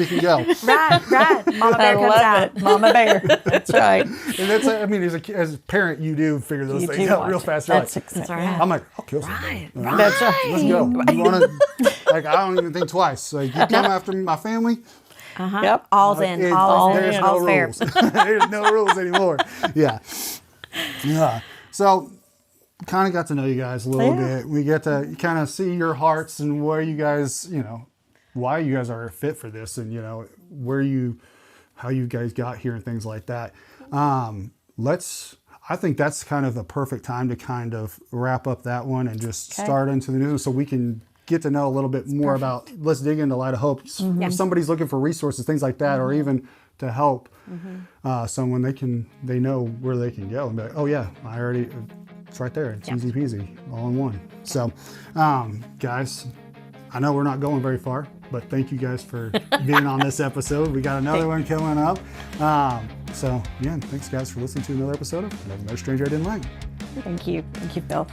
can go. Right. Mama I Bear comes love out. it, Mama Bear. That's right. And that's, I mean, as a parent, you do figure those You things do out watch real it. fast. You're That's like, exactly. right. I'm like, I'll kill somebody. That's right. Let's go. You want to? Like, I don't even think twice. Like, you come after my family. Yep. All's in. It- All's there's in. no All's fair. rules. There's no rules anymore. Yeah. So, kind of got to know you guys a little Yeah. bit. We get to kind of see your hearts and where you guys, why you guys are fit for this, and how you guys got here and things like that. I think that's kind of the perfect time to kind of wrap up that one and just start into the new one, so we can get to know a little bit more about, let's dig into Light of Hope. If somebody's looking for resources, things like that, or even to help someone, they know where they can go and be like, oh yeah, it's right there. It's easy peasy, all in one. So, guys, I know we're not going very far, but thank you guys for being on this episode. We got another one coming up. So, yeah, thanks guys for listening to another episode of Another Stranger I Didn't Like. Thank you. Thank you, Phil.